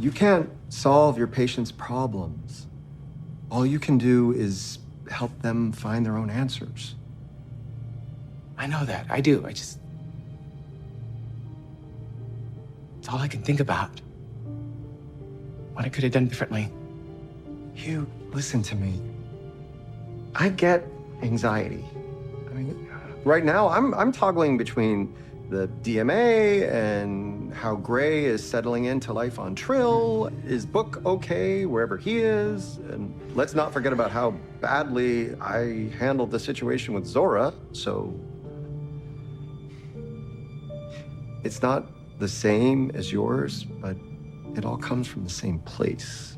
You can't solve your patient's problems. All you can do is help them find their own answers. I know that. I do. It's all I can think about. What I could have done differently. Hugh, listen to me. I get anxiety. I mean, right now I'm toggling between the DMA and how Gray is settling into life on Trill. Is Book okay wherever he is? And let's not forget about how badly I handled the situation with Zora. So it's not the same as yours, but it all comes from the same place.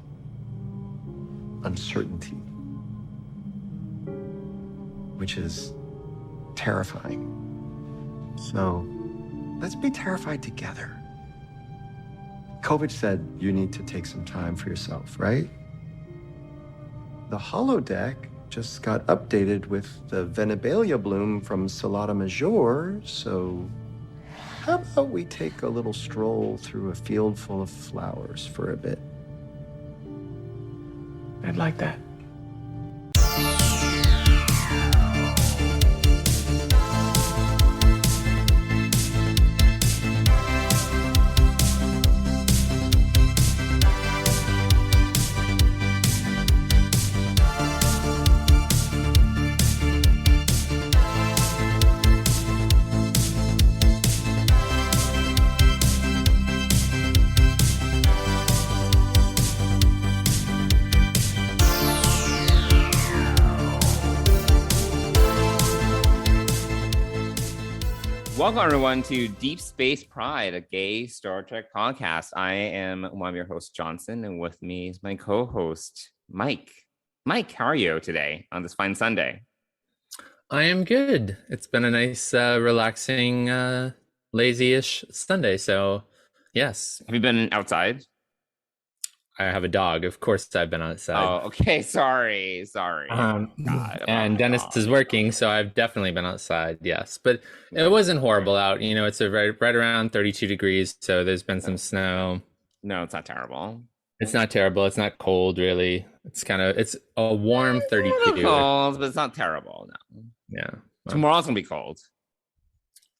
Uncertainty. Which is terrifying. So let's be terrified together. COVID said you need to take some time for yourself, right? The holodeck just got updated with the Venabelia bloom from Salata Major, so how about we take a little stroll through a field full of flowers for a bit? I'd like that. Welcome, everyone, to Deep Space Pride, a gay Star Trek podcast. I am one of your hosts, Johnson, and with me is my co-host, Mike. Mike, how are you today on this fine Sunday? I am good. It's been a nice, relaxing, lazy-ish Sunday, so yes. Have you been outside? I have a dog. Of course I've been outside. Oh, okay. Sorry. God, and Dennis is working, so I've definitely been outside, yes. But it wasn't horrible out. You know, it's right around 32 degrees, so there's been some snow. No, it's not terrible. It's not terrible. It's not cold, really. It's a warm 32. It's cold, but it's not terrible, no. Yeah. Well, tomorrow's going to be cold.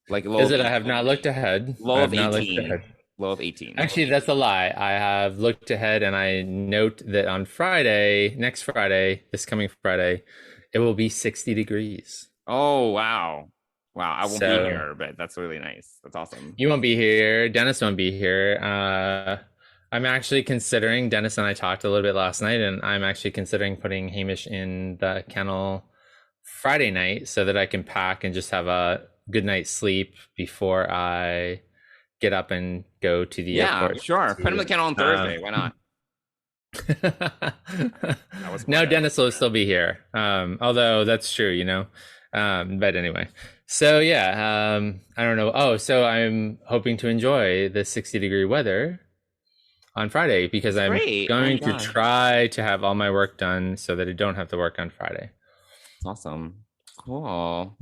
Like is it? I have not looked ahead. Low of 18. Low of 18. Actually, that's a lie. I have looked ahead, and I note that on Friday, this coming Friday, it will be 60 degrees. Oh, wow. I won't be here, but that's really nice. That's awesome. You won't be here. Dennis won't be here. I'm actually considering, Dennis and I talked a little bit last night, and I'm actually considering putting Hamish in the kennel Friday night so that I can pack and just have a good night's sleep before I get up and go to the airport. Yeah, sure. Put him in the kennel on Thursday. Why not? No, Dennis will still be here. Although that's true, you know. But anyway, so yeah, I don't know. Oh, so I'm hoping to enjoy the 60-degree weather on Friday because I'm going to try to have all my work done so that I don't have to work on Friday. Awesome. Cool.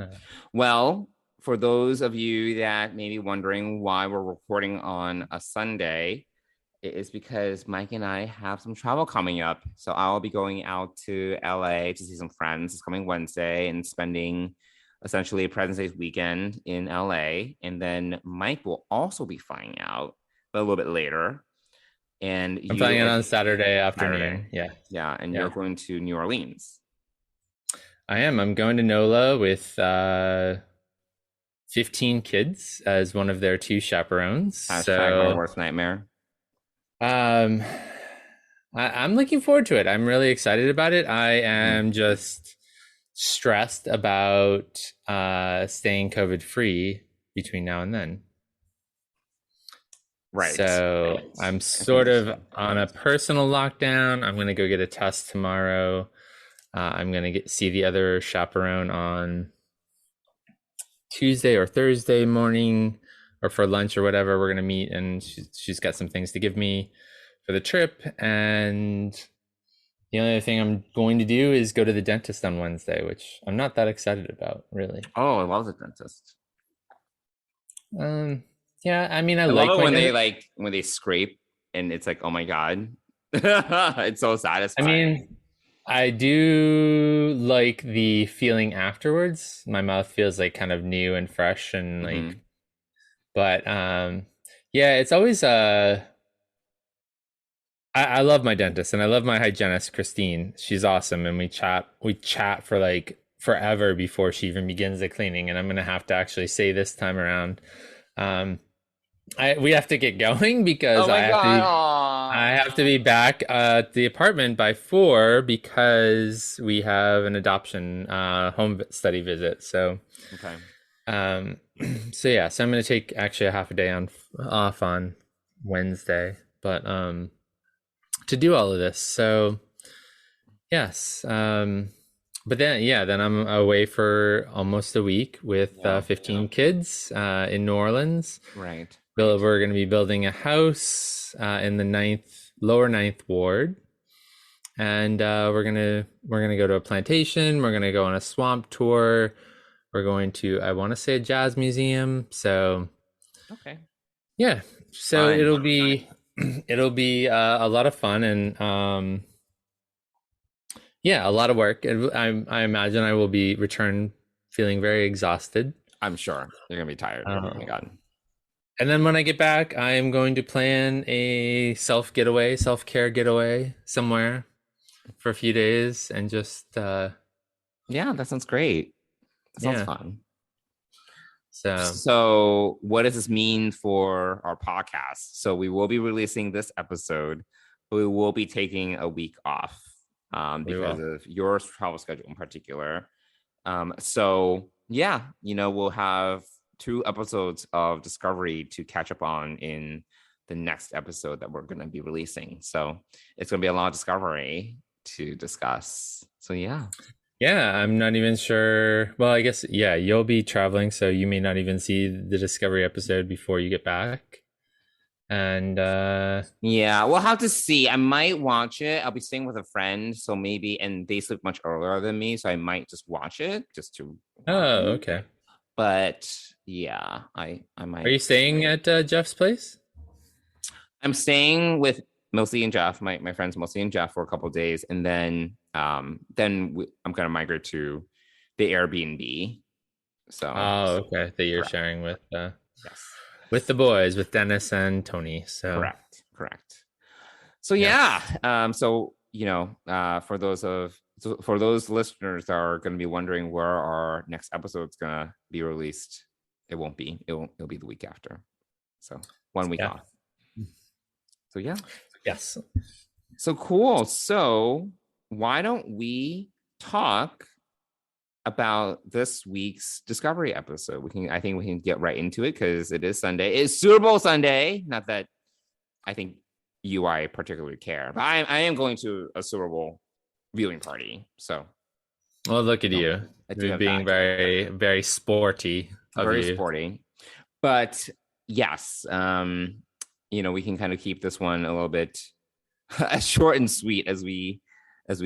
Well, for those of you that may be wondering why we're recording on a Sunday, it is because Mike and I have some travel coming up. So I'll be going out to LA to see some friends this coming Wednesday and spending essentially a President's Day weekend in LA. And then Mike will also be flying out, but a little bit later. And I'm flying out on Saturday afternoon. Yeah. And you're going to New Orleans. I am. I'm going to NOLA with 15 kids as one of their 2 chaperones. My worst nightmare. I'm looking forward to it. I'm really excited about it. I am just stressed about staying COVID free between now and then. Right. So I'm sort of on a personal lockdown. I'm going to go get a test tomorrow. I'm going to see the other chaperone on Tuesday or Thursday morning or for lunch or whatever. We're going to meet, and she's got some things to give me for the trip. And the only other thing I'm going to do is go to the dentist on Wednesday, which I'm not that excited about, really. Oh, I love the dentist. Yeah, I mean, I love like it when they scrape and it's like, oh my God, it's so I satisfying. mean, I do like the feeling afterwards. My mouth feels like kind of new and fresh and like, but yeah, it's always I love my dentist and I love my hygienist, Christine. She's awesome, and we chat for like forever before she even begins the cleaning. And I'm gonna have to actually say this time around, we have to get going because oh my God, I have to be back at the apartment by 4 because we have an adoption home study visit. So okay. So yeah, so I'm gonna take actually a half a day off on Wednesday, but to do all of this. So yes, but then I'm away for almost a week with 15 kids in New Orleans. Right. We're going to be building a house in the lower 9th ward, and we're gonna go to a plantation. We're gonna go on a swamp tour. We're going to, I want to say, a jazz museum. So okay, yeah, so fun. it'll be a lot of fun, and yeah, a lot of work. I imagine I will be return feeling very exhausted. I'm sure you're gonna be tired. Oh my God. And then when I get back, I am going to plan a self-care getaway somewhere for a few days, and just yeah, that sounds great. That sounds fun. So what does this mean for our podcast? So we will be releasing this episode, but we will be taking a week off because of your travel schedule in particular. So yeah, we'll have 2 episodes of Discovery to catch up on in the next episode that we're going to be releasing. So it's going to be a lot of Discovery to discuss. So yeah. Yeah, I'm not even sure. Well, I guess, yeah, you'll be traveling, so you may not even see the Discovery episode before you get back. And yeah, we'll have to see. I might watch it. I'll be staying with a friend, so maybe, and they sleep much earlier than me, so I might just watch it just to. Oh, okay. But yeah, I might. Are you staying at Jeff's place? I'm staying with Milsey and Jeff, my friends Milsey and Jeff, for a couple of days, and then I'm gonna migrate to the Airbnb. So okay, that you're correct. Sharing with yes, with the boys, with Dennis and Tony. So correct. So yeah, so for those listeners that are going to be wondering where our next episode's gonna be released, it won't be. It'll be the week after. So 1 week off. So yeah. Yes. So cool. So why don't we talk about this week's Discovery episode? I think we can get right into it because it is Sunday. It's Super Bowl Sunday. Not that I think I particularly care, but I am going to a Super Bowl viewing party. So, well, look at you being very, very sporty. Very sporty. But yes, we can kind of keep this one a little bit as short and sweet as we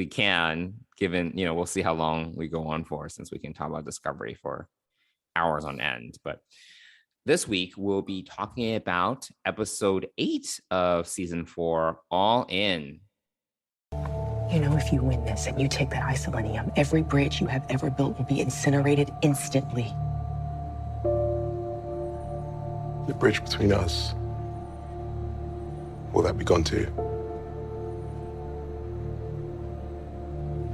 can, given, we'll see how long we go on for, since we can talk about Discovery for hours on end. But this week, we'll be talking about episode 8 of season 4, All In. If you win this and you take that isolinium, every bridge you have ever built will be incinerated instantly. The bridge between us, will that be gone too?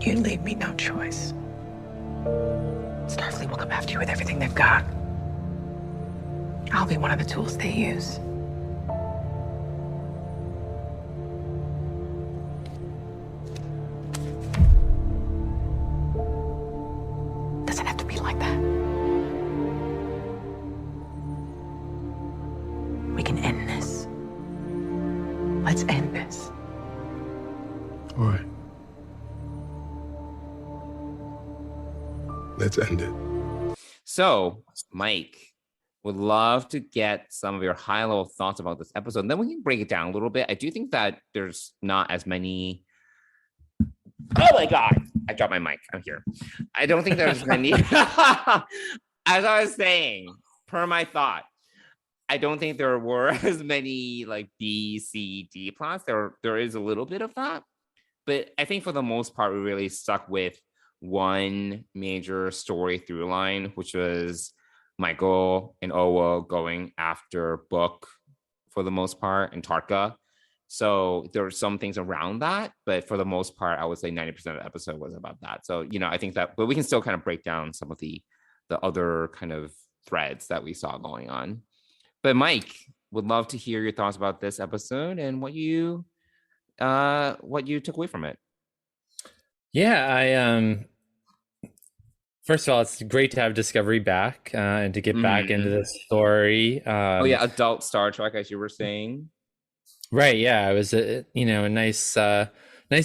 You leave me no choice. Starfleet will come after you with everything they've got. I'll be one of the tools they use. Doesn't have to be like that. We can end this. Let's end this. All right. Let's end it. So, Mike, would love to get some of your high-level thoughts about this episode. And then we can break it down a little bit. I do think that there's not as many... Oh my God, I dropped my mic. I'm here. I don't think there's many... As I was saying, per my thought, I don't think there were as many like B, C, D plots. There is a little bit of that, but I think for the most part, we really stuck with one major story through line, which was Michael and Owo going after Book for the most part, and Tarka. So there were some things around that, but for the most part, I would say 90% of the episode was about that. So, I think that, but we can still kind of break down some of the other kind of threads that we saw going on. But Mike, would love to hear your thoughts about this episode and what you took away from it. Yeah, first of all, it's great to have Discovery back and to get back into the story. Adult Star Trek, as you were saying. Right. Yeah, it was a nice to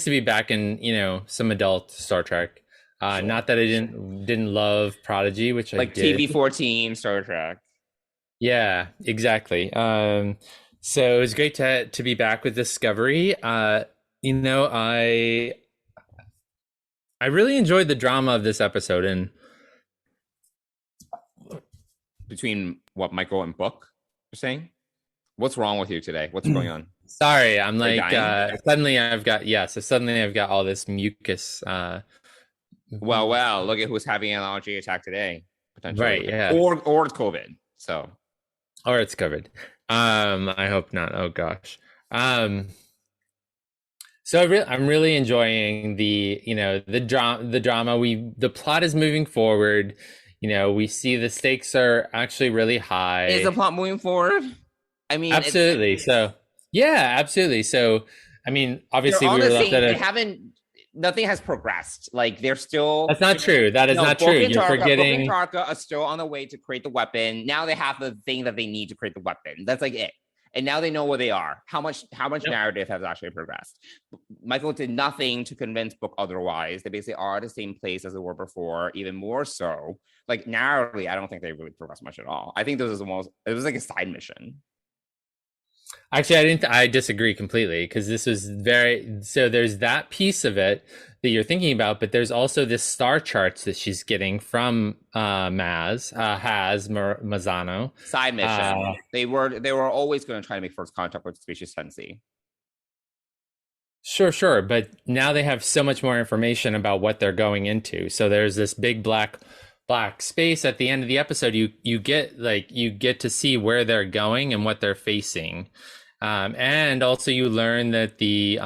be back in some adult Star Trek. Sure. Not that I didn't love Prodigy, which I did. Like TV-14 Star Trek. Yeah, exactly. So it was great to be back with Discovery. I really enjoyed the drama of this episode, and between what Michael and Book are saying. What's wrong with you today? What's going on? Sorry, I'm like suddenly I've got all this mucus. Well, look at who's having an allergy attack today, potentially. Right, yeah. Or it's COVID. So. Or it's COVID. I hope not. Oh gosh. So I'm really enjoying the drama. The plot is moving forward. We see the stakes are actually really high. Is the plot moving forward? I mean, absolutely. Absolutely. So, I mean, obviously we were left at nothing has progressed. Like they're still. That's not true. That is not true. You're forgetting. Book and Tarka are still on the way to create the weapon. Now they have the thing that they need to create the weapon. That's like it. And now they know where they are. How much narrative has actually progressed? Michael did nothing to convince Book otherwise. They basically are at the same place as they were before, even more so. Like narratively, I don't think they really progressed much at all. I think it was like a side mission. Actually, I disagree completely, because this was so there's that piece of it that you're thinking about, but there's also this star charts that she's getting from Mazzano. Side mission. They were always going to try to make first contact with Species Sensi. Sure, but now they have so much more information about what they're going into. So there's this big black space at the end of the episode. You get to see where they're going and what they're facing, and also you learn that the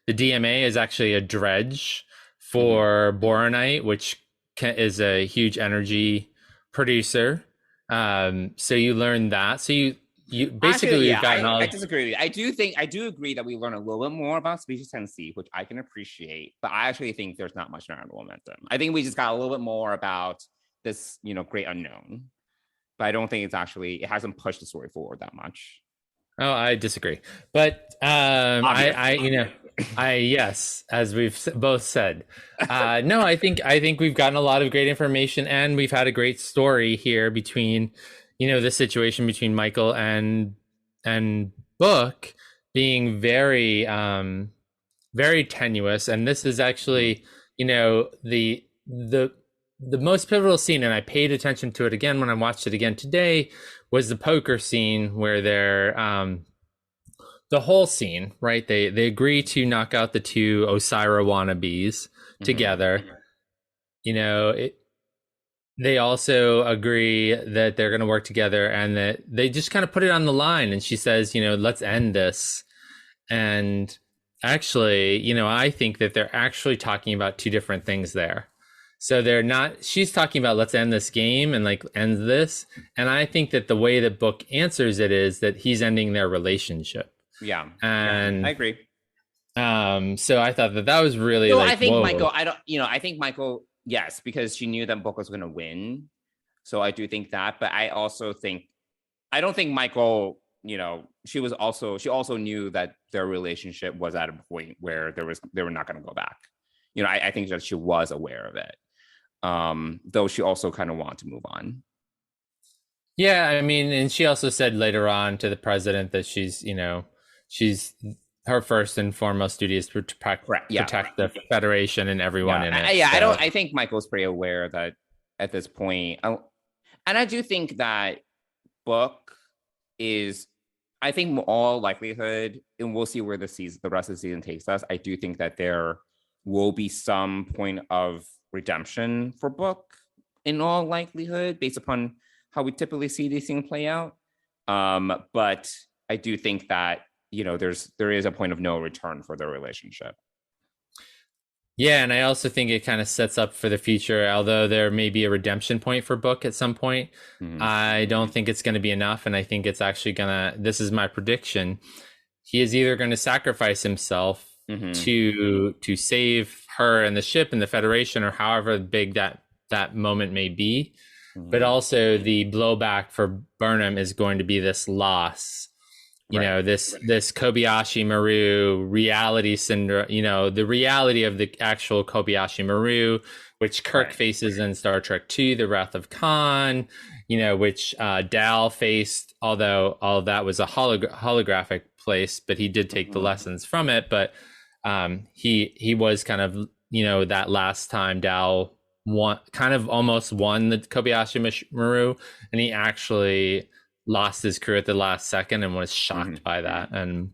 DMA is actually a dredge for boronite, which is a huge energy producer. So you learn that. So you basically I disagree with you. I do agree that we learn a little bit more about Species Sensi, which I can appreciate, but I actually think there's not much narrative momentum. I think we just got a little bit more about this, great unknown, but I don't think it hasn't pushed the story forward that much. Oh, I disagree. But yes, as we've both said, no, I think we've gotten a lot of great information, and we've had a great story here between the situation between Michael and Book being very very tenuous. And this is actually the most pivotal scene, and I paid attention to it again when I watched it again today, was the poker scene where they're the whole scene, right? They agree to knock out the two Osira wannabes together. They also agree that they're going to work together, and that they just kind of put it on the line. And she says, let's end this. And actually, I think that they're actually talking about two different things there. So they're not, she's talking about let's end this game and like end this. And I think that the way the book answers it is that he's ending their relationship. Yeah. And I agree. So I thought that was really I think Michael, I think Michael, yes, because she knew that Book was going to win. So I do think that, but I don't think Michael, she also knew that their relationship was at a point where they were not going to go back. I think that she was aware of it. Though she also kind of wanted to move on. Yeah, I mean, and she also said later on to the president that she's her first and foremost duty is to protect the Federation and everyone in it. I think Michael's pretty aware that at this point, and I do think that book is, I think, all likelihood, and we'll see where the rest of the season takes us. I do think that there will be some point of redemption for book in all likelihood, based upon how we typically see these things play out. But I do think that, you know, there is a point of no return for their relationship. Yeah, and I also think it kind of sets up for the future, although there may be a redemption point for Book at some point. I don't think it's going to be enough, and I think it's actually going to, this is my prediction, he is either going to sacrifice himself to save her and the ship and the Federation, or however big that moment may be. But also the blowback for Burnham is going to be this loss. You know, this Kobayashi Maru reality syndrome, you know, the reality of the actual Kobayashi Maru, which Kirk faces in Star Trek II, The Wrath of Khan, you know, which Dal faced, although all of that was a holographic place, but he did take the lessons from it. But he was kind of, you know, that last time Dal almost won the Kobayashi Maru, and he actually lost his crew at the last second and was shocked by that. And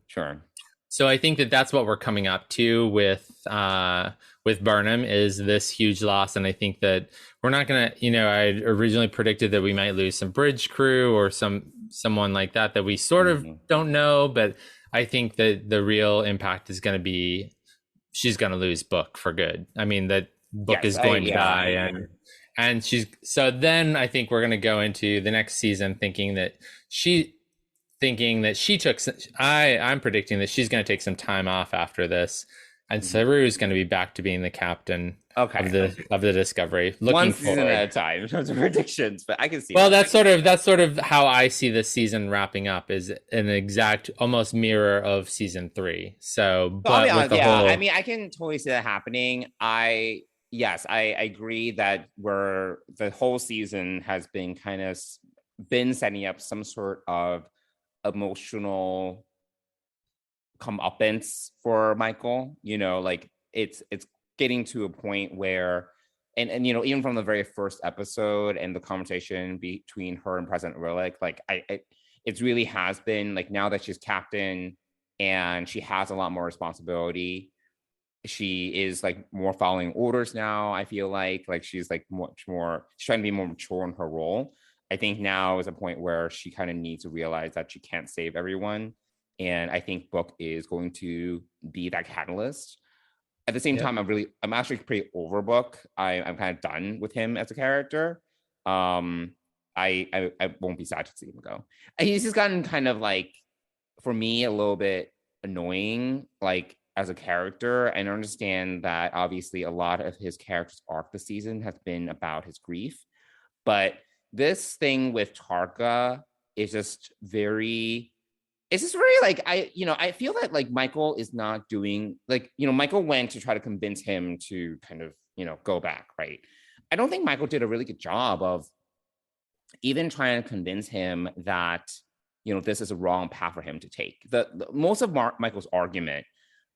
so I think that that's what we're coming up to with Burnham, is this huge loss. And I think that we're not gonna, you know, I originally predicted that we might lose some bridge crew or someone like that we sort of don't know, but I think that the real impact is going to be she's going to lose Book for good. I mean, that Book is going to die, and she's, so then I think we're going to go into the next season thinking that she took, I'm predicting that she's going to take some time off after this, and Saru is going to be back to being the captain of the Discovery. One season at a time in terms of predictions, but I can see. Well, that's sort of how I see this season wrapping up, is an exact almost mirror of season 3. So, but with the whole, I mean, I can totally see that happening. Yes, I agree that the whole season has been been setting up some sort of emotional comeuppance for Michael. You know, like it's getting to a point where, and you know, even from the very first episode and the conversation between her and President Rillak, like it really has been like, now that she's captain and she has a lot more responsibility, she is like more following orders now. I feel like she's like much more, she's trying to be more mature in her role. I think now is a point where she kind of needs to realize that she can't save everyone. And I think Book is going to be that catalyst. At the same time, I'm actually pretty over Book. I'm kind of done with him as a character. I won't be sad to see him go. He's just gotten kind of like, for me, a little bit annoying, like as a character. I understand that obviously a lot of his character's arc this season has been about his grief, but this thing with Tarka is just very, it's just very like, I feel that like Michael is not doing, like, you know, Michael went to try to convince him to kind of, you know, go back, right? I don't think Michael did a really good job of even trying to convince him that, you know, this is a wrong path for him to take. The most of Michael's argument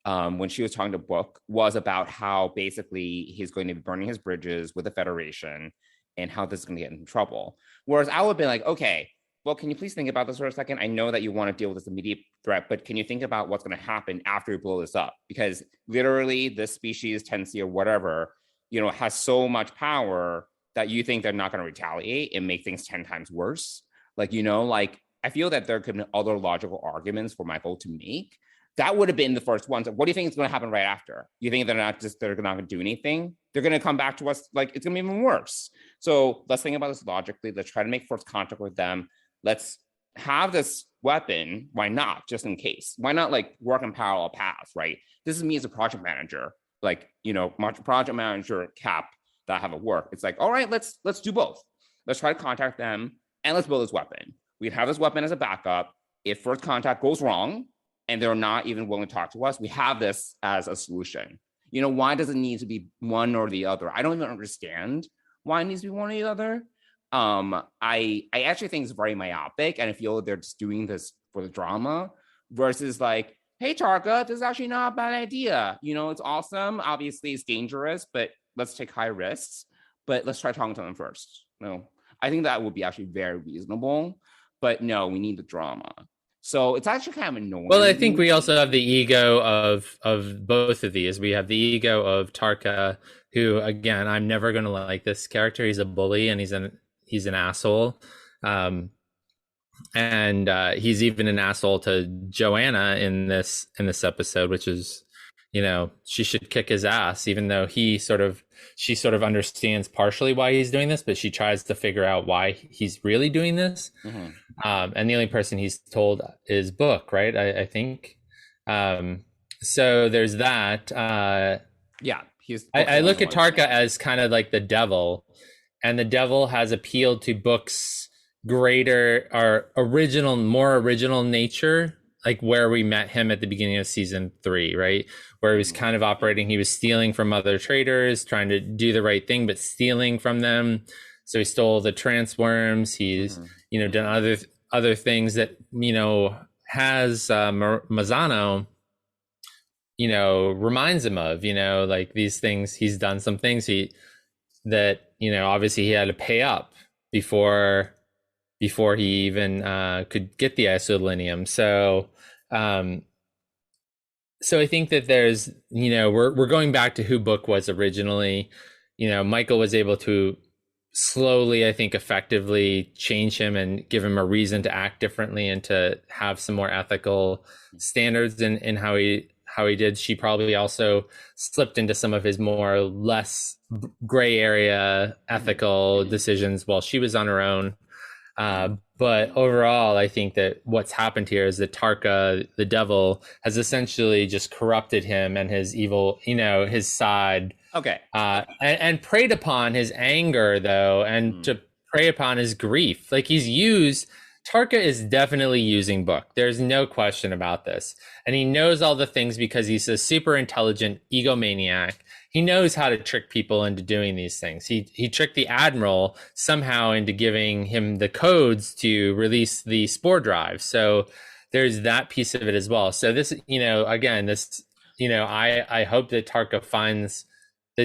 when she was talking to Book was about how basically he's going to be burning his bridges with the Federation and how this is going to get in trouble. Whereas I would be like, okay, well, can you please think about this for a second? I know that you want to deal with this immediate threat, but can you think about what's going to happen after you blow this up? Because literally this species, tendency or whatever, you know, has so much power that you think they're not going to retaliate and make things 10 times worse. Like, you know, like I feel that there could be other logical arguments for Michael to make. That would have been the first ones. What do you think is going to happen right after? You think they're not going to do anything? They're going to come back to us like it's going to be even worse. So let's think about this logically. Let's try to make first contact with them. Let's have this weapon. Why not? Just in case. Why not like work in parallel paths, right? This is me as a project manager, like, you know, project manager Cap that have at work. It's like, all right, let's do both. Let's try to contact them and let's build this weapon. We have this weapon as a backup. If first contact goes wrong, and they're not even willing to talk to us, we have this as a solution. You know, why does it need to be one or the other? I don't even understand why it needs to be one or the other. I actually think it's very myopic, and I feel they're just doing this for the drama versus like, hey, Tarka, this is actually not a bad idea. You know, it's awesome. Obviously, it's dangerous, but let's take high risks. But let's try talking to them first. No, I think that would be actually very reasonable. but no, we need the drama. So it's actually kind of annoying. Well, I think we also have the ego of both of these. We have the ego of Tarka, who, again, I'm never going to like this character. He's a bully and he's an asshole. And he's even an asshole to Joanna in this episode, which is, she should kick his ass, even though she sort of understands partially why he's doing this, but she tries to figure out why he's really doing this. Mm-hmm. And the only person he's told is Book, right? I think. So there's that. Yeah, I look at Tarka as kind of like the devil, and the devil has appealed to Book's greater or more original nature, like where we met him at the beginning of season 3, right? Where he was kind of operating, he was stealing from other traders, trying to do the right thing, but stealing from them. So he stole the trance worms. He's, done other things that, has Mazzano, reminds him of, like these things. He's done some things that obviously he had to pay up before he even could get the isodelinium. So I think that there's, we're going back to who Book was originally. Michael was able to slowly, I think, effectively change him and give him a reason to act differently and to have some more ethical standards in how he did. She probably also slipped into some of his more or less gray area ethical decisions while she was on her own. But overall, I think that what's happened here is that Tarka, the devil, has essentially just corrupted him and his evil, his side. Okay. And preyed upon his anger, though, and to prey upon his grief. Like Tarka is definitely using Book. There's no question about this. And he knows all the things because he's a super intelligent egomaniac. He knows how to trick people into doing these things. He tricked the Admiral somehow into giving him the codes to release the spore drive. So there's that piece of it as well. So this, again, this, I hope that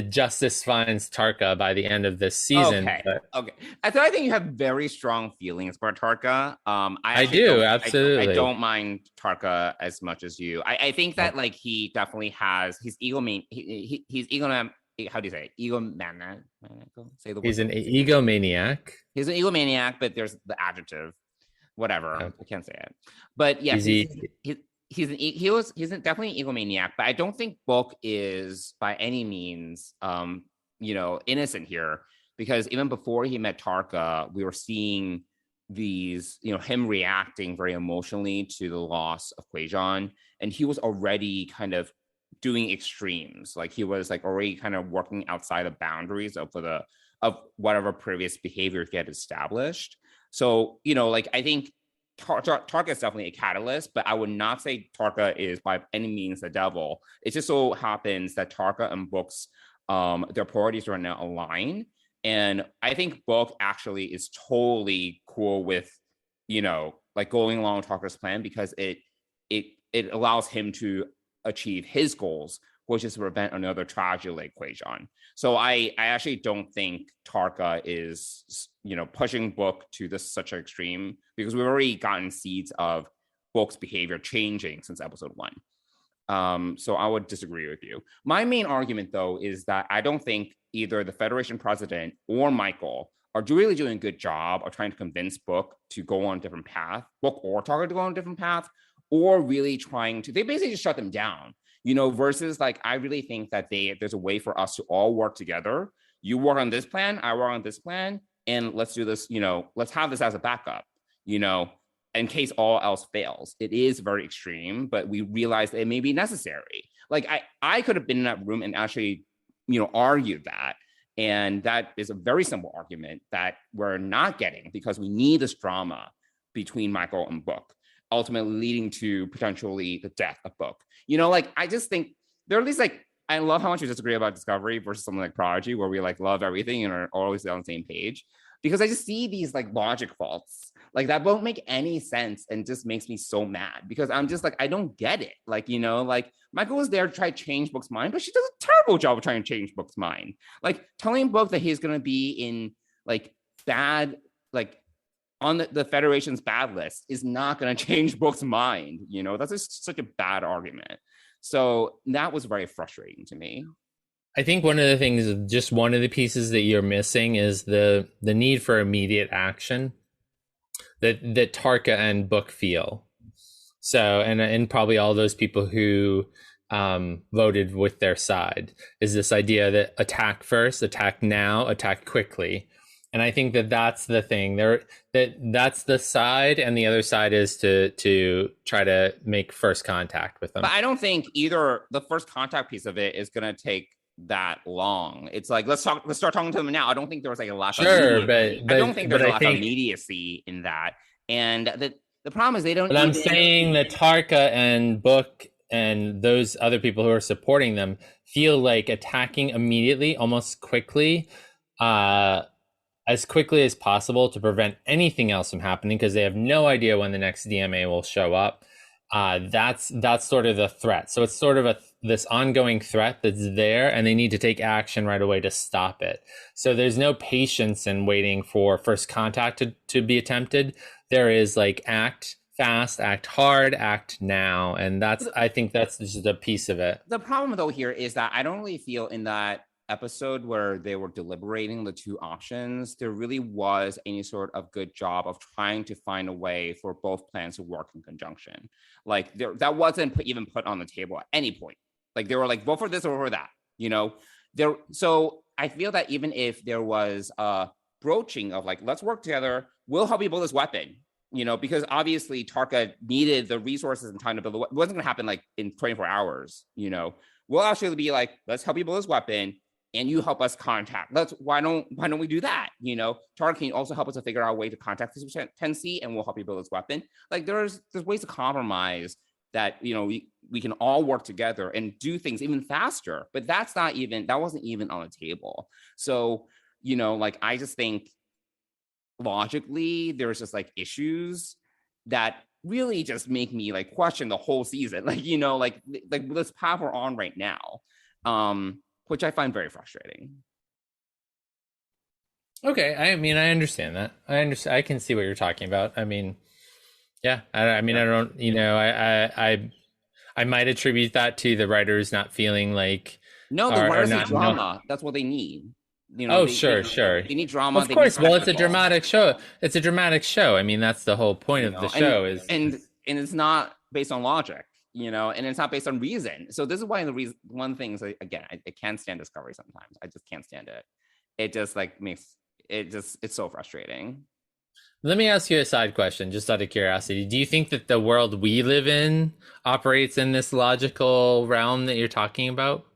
justice finds Tarka by the end of this season. Okay. I think you have very strong feelings for Tarka. I do, absolutely. I don't mind Tarka as much as you. I think that like he definitely has his he's how do you say it? Egomaniac? Say the word. He's an egomaniac. He's an egomaniac, but there's the adjective, whatever. Okay. I can't say it. But yeah, he's definitely an egomaniac, but I don't think Book is by any means innocent here, because even before he met Tarka, we were seeing these, him reacting very emotionally to the loss of Kwejian, and he was already kind of doing extremes. Like he was like already kind of working outside the boundaries of whatever previous behavior he had established. So, I think Tarka is definitely a catalyst, but I would not say Tarka is by any means the devil. It just so happens that Tarka and Book's their priorities are now aligned, and I think Book actually is totally cool with like going along with Tarka's plan, because it allows him to achieve his goals, which is to prevent another tragedy like Kwejian. So I actually don't think Tarka is, pushing Book to such an extreme, because we've already gotten seeds of Book's behavior changing since episode 1. So I would disagree with you. My main argument, though, is that I don't think either the Federation president or Michael are really doing a good job of trying to convince Book to go on a different path, Book or Tarka to go on a different path, or really trying to, they basically just shut them down. Versus like, I really think that there's a way for us to all work together. You work on this plan, I work on this plan, and let's do this, let's have this as a backup, in case all else fails. It is very extreme, but we realize that it may be necessary. Like I could have been in that room and actually, argued that. And that is a very simple argument that we're not getting, because we need this drama between Michael and Book, ultimately leading to potentially the death of Book. I just think there are at least I love how much we disagree about Discovery versus something like Prodigy, where we love everything and are always on the same page, because I just see these logic faults that won't make any sense and just makes me so mad, because I'm just I don't get it. Michael was there to try to change Book's mind, but she does a terrible job of trying to change Book's mind. Telling Book that he's going to be in bad, on the Federation's bad list is not going to change Brooke's mind. You know, that's just such a bad argument. So that was very frustrating to me. I think one of the things, just one of the pieces that you're missing is the need for immediate action that Tarka and Book feel. So, and probably all those people who voted with their side, is this idea that attack first, attack now, attack quickly. And I think that that's the thing there, that's the side, and the other side is to try to make first contact with them. But I don't think either the first contact piece of it is going to take that long. It's like, let's start talking to them now. I don't think there was like a lack of immediacy. I don't think there's a lack of immediacy in that. And the problem is they don't. But I'm saying that Tarka and Book and those other people who are supporting them feel like attacking immediately, almost quickly, as quickly as possible to prevent anything else from happening, because they have no idea when the next DMA will show up. That's sort of the threat. So it's sort of this ongoing threat that's there, and they need to take action right away to stop it. So there's no patience in waiting for first contact to be attempted. There is like act fast, act hard, act now. And I think that's just a piece of it. The problem though here is that I don't really feel in that episode where they were deliberating the two options, there really was any sort of good job of trying to find a way for both plans to work in conjunction. Like that wasn't even put on the table at any point. Like they were like, vote for this or for that, you know? So I feel that even if there was a broaching of like, let's work together, we'll help you build this weapon, you know, because obviously Tarka needed the resources and time to build the weapon. It wasn't gonna happen like in 24 hours, you know? We'll actually be like, let's help you build this weapon, and you help us contact. Why don't we do that? You know, Tarka can also help us to figure out a way to contact this 10C, and we'll help you build this weapon. Like there's ways to compromise that, you know, we can all work together and do things even faster. But that wasn't even on the table. So, you know, like I just think logically there's just like issues that really just make me like question the whole season. Like, you know, like this path we're on right now. Which I find very frustrating. Okay, I mean, I understand that. I can see what you're talking about. I mean, yeah. I mean, I don't. You know, I might attribute that to the writers not feeling like. No, the writers need drama. That's what they need. You know, sure. They need drama. Of course. Well, it's a dramatic show. It's a dramatic show. I mean, that's the whole point of the show. And it's not based on logic. You know, and it's not based on reason. So this is why one thing is, again, I can't stand Discovery sometimes. I just can't stand it. It just like it's so frustrating. Let me ask you a side question, just out of curiosity. Do you think that the world we live in operates in this logical realm that you're talking about?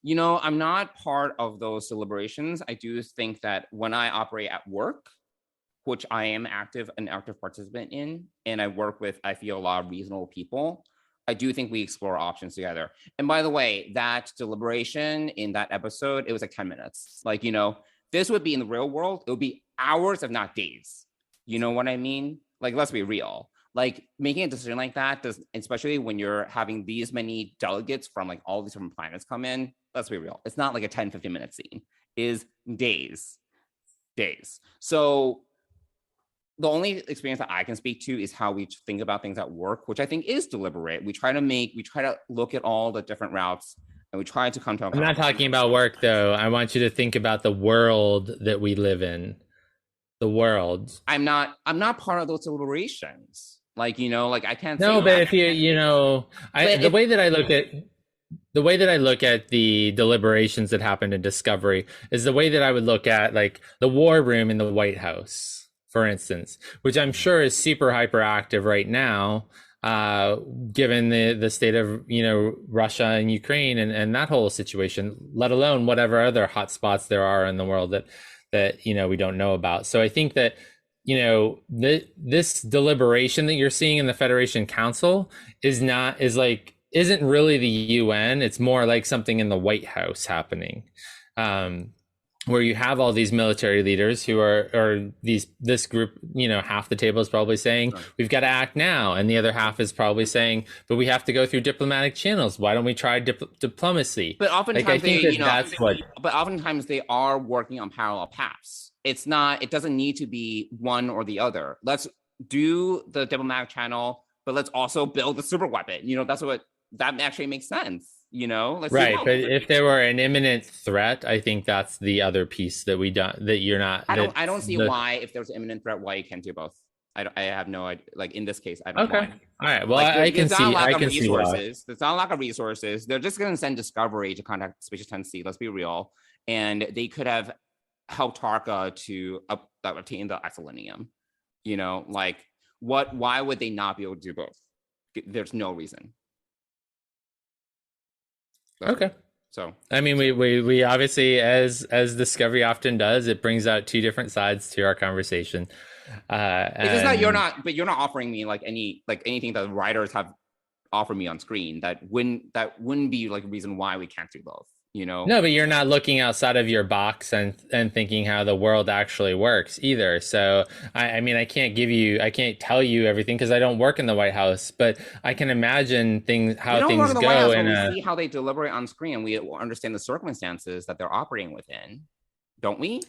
You know, I'm not part of those deliberations. I do think that when I operate at work, which I am an active participant in, and I work with, I feel, a lot of reasonable people, I do think we explore options together. And by the way, that deliberation in that episode, it was like 10 minutes. Like, you know, this would be in the real world, it would be hours, if not days. You know what I mean? Like, let's be real. Like making a decision like that, especially when you're having these many delegates from like all these different planets come in, let's be real. It's not like a 10, 15 minute scene. It is days. So the only experience that I can speak to is how we think about things at work, which I think is deliberate. We try to look at all the different routes, and we try to come to. I'm not talking about work, though. I want you to think about the world that we live in. The world. I'm not part of those deliberations. Like, you know, like I can't. No, but if you know, the way that I look at the deliberations that happened in Discovery is the way that I would look at like the war room in the White House, for instance, which I'm sure is super hyperactive right now, given the state of, you know, Russia and Ukraine and that whole situation, let alone whatever other hotspots there are in the world that you know we don't know about. So I think that, you know, this deliberation that you're seeing in the Federation Council isn't really the UN. It's more like something in the White House happening. Where you have all these military leaders who are this group, you know, half the table is probably saying, right, we've got to act now. And the other half is probably saying, but we have to go through diplomatic channels. Why don't we try diplomacy? But oftentimes oftentimes they are working on parallel paths. it's not, it doesn't need to be one or the other. Let's do the diplomatic channel, but let's also build the super weapon. That actually makes sense. Right, but if there were an imminent threat, I think that's the other piece that you're not. I don't see why, if there's an imminent threat, why you can't do both. I have no idea. Like in this case, I don't know. Okay. All right. Well, I can see why. There's not a lack of resources. They're just going to send Discovery to contact Species 10C. Let's be real. And they could have helped Tarka to obtain the isolinium. Why would they not be able to do both? There's no reason. Okay. So I mean, we obviously, as Discovery often does, it brings out two different sides to our conversation. It's just that you're not offering me anything that writers have offered me on screen that wouldn't be like a reason why we can't do both. No, but you're not looking outside of your box and thinking how the world actually works either. So I mean, I can't tell you everything because I don't work in the White House, but I can imagine how things go. We see how they deliberate on screen, and we understand the circumstances that they're operating within, don't we?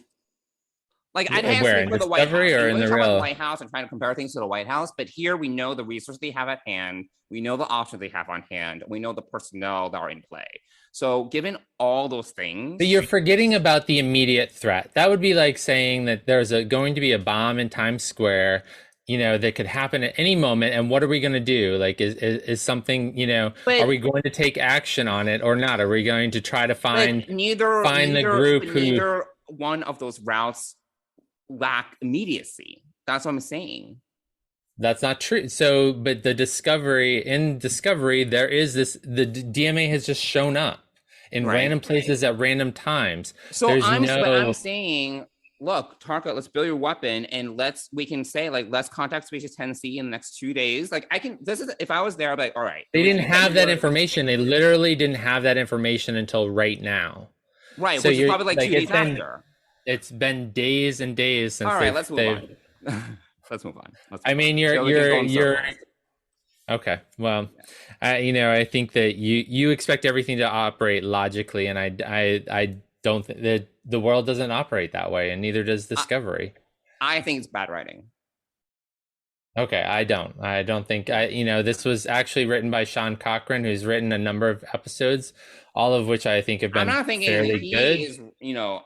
Like, I'd have for the White House, or in the real White House, and trying to compare things to the White House. But here, we know the resources they have at hand. We know the options they have on hand. We know the personnel that are in play. So, given all those things, but you're forgetting about the immediate threat. That would be like saying that there's going to be a bomb in Times Square, that could happen at any moment. And what are we going to do? Like, is something, are we going to take action on it or not? Are we going to try to find the group neither one of those routes lack immediacy? That's what I'm saying. That's not true. So, but in Discovery, there is the DMA has just shown up in random places at random times. So I'm saying, look, Tarka, let's build your weapon, and let's contact Species 10C in the next 2 days. Like, if I was there, I'd be like, all right. They didn't have that information. They literally didn't have that information until right now. Right, so which is probably 2 days after. It's been days and days since. All right, let's move on. Let's move on. I mean, you're okay. Well, I think that you expect everything to operate logically, and I don't think that the world doesn't operate that way, and neither does Discovery. I think it's bad writing. Okay, I don't think this was actually written by Sean Cochran, who's written a number of episodes, all of which I think have been fairly good.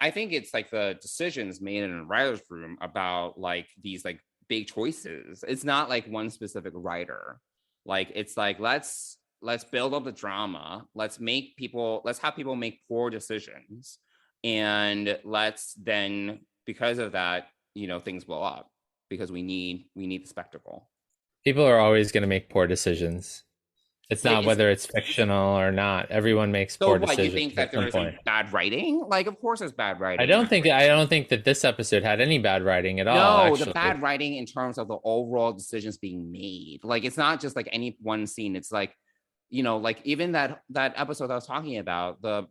I think it's like the decisions made in a writer's room about like these like big choices. It's not like one specific writer. Like, it's like, let's build up the drama. Let's have people make poor decisions. And let's then, because of that, things blow up because we need the spectacle. People are always going to make poor decisions. It's not whether it's fictional or not. Everyone makes poor decisions. You think that there's bad writing? Like, of course there's bad writing. I don't think that this episode had any bad writing at all. No, actually. The bad writing in terms of the overall decisions being made. Like, it's not just like any one scene. It's like, like even that episode I was talking about, the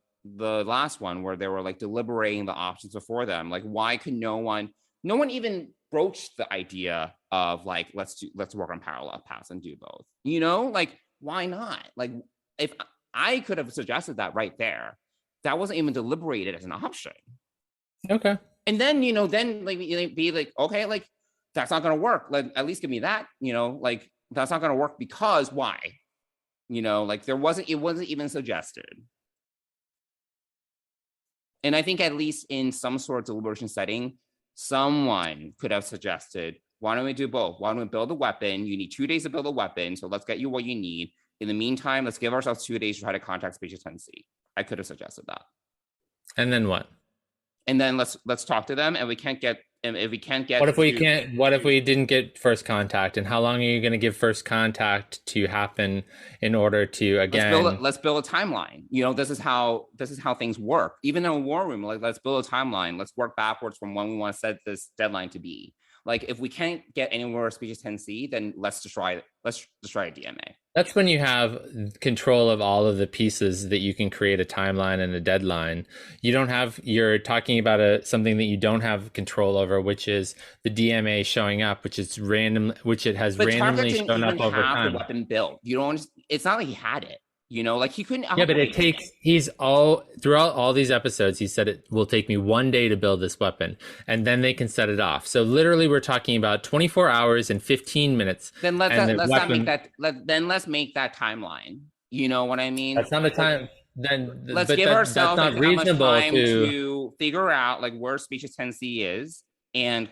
last one where they were like deliberating the options before them. Like, why could no one even broach the idea of like, let's work on parallel paths and do both. Like, why not? Like, if I could have suggested that right there, that wasn't even deliberated as an option. Okay. And then, then like be like, okay, like that's not going to work. Like, at least give me that, like that's not going to work because why? Like it wasn't even suggested. And I think at least in some sort of deliberation setting, someone could have suggested, why don't we do both? Why don't we build a weapon? You need 2 days to build a weapon. So let's get you what you need. In the meantime, let's give ourselves 2 days to try to contact Species 10C. I could have suggested that. And then what? And then let's talk to them. And if we can't get what if we didn't get first contact? And how long are you going to give first contact to happen in order to, again, let's build a timeline. This is how things work. Even in a war room, like, let's build a timeline. Let's work backwards from when we want to set this deadline to be. Like, if we can't get anywhere with Species 10C, then let's destroy a DMA. That's when you have control of all of the pieces that you can create a timeline and a deadline. You're talking about something that you don't have control over, which is the DMA showing up, which has randomly shown up over time. The weapon built. It's not like he had it. You know, like he couldn't. Yeah, but it takes, throughout all these episodes, he said it will take me 1 day to build this weapon, and then they can set it off. So literally we're talking about 24 hours and 15 minutes. Then let's not make that, let's make that timeline. You know what I mean? That's not a time. Then let's give ourselves like, how much time to figure out like where species tendency is, and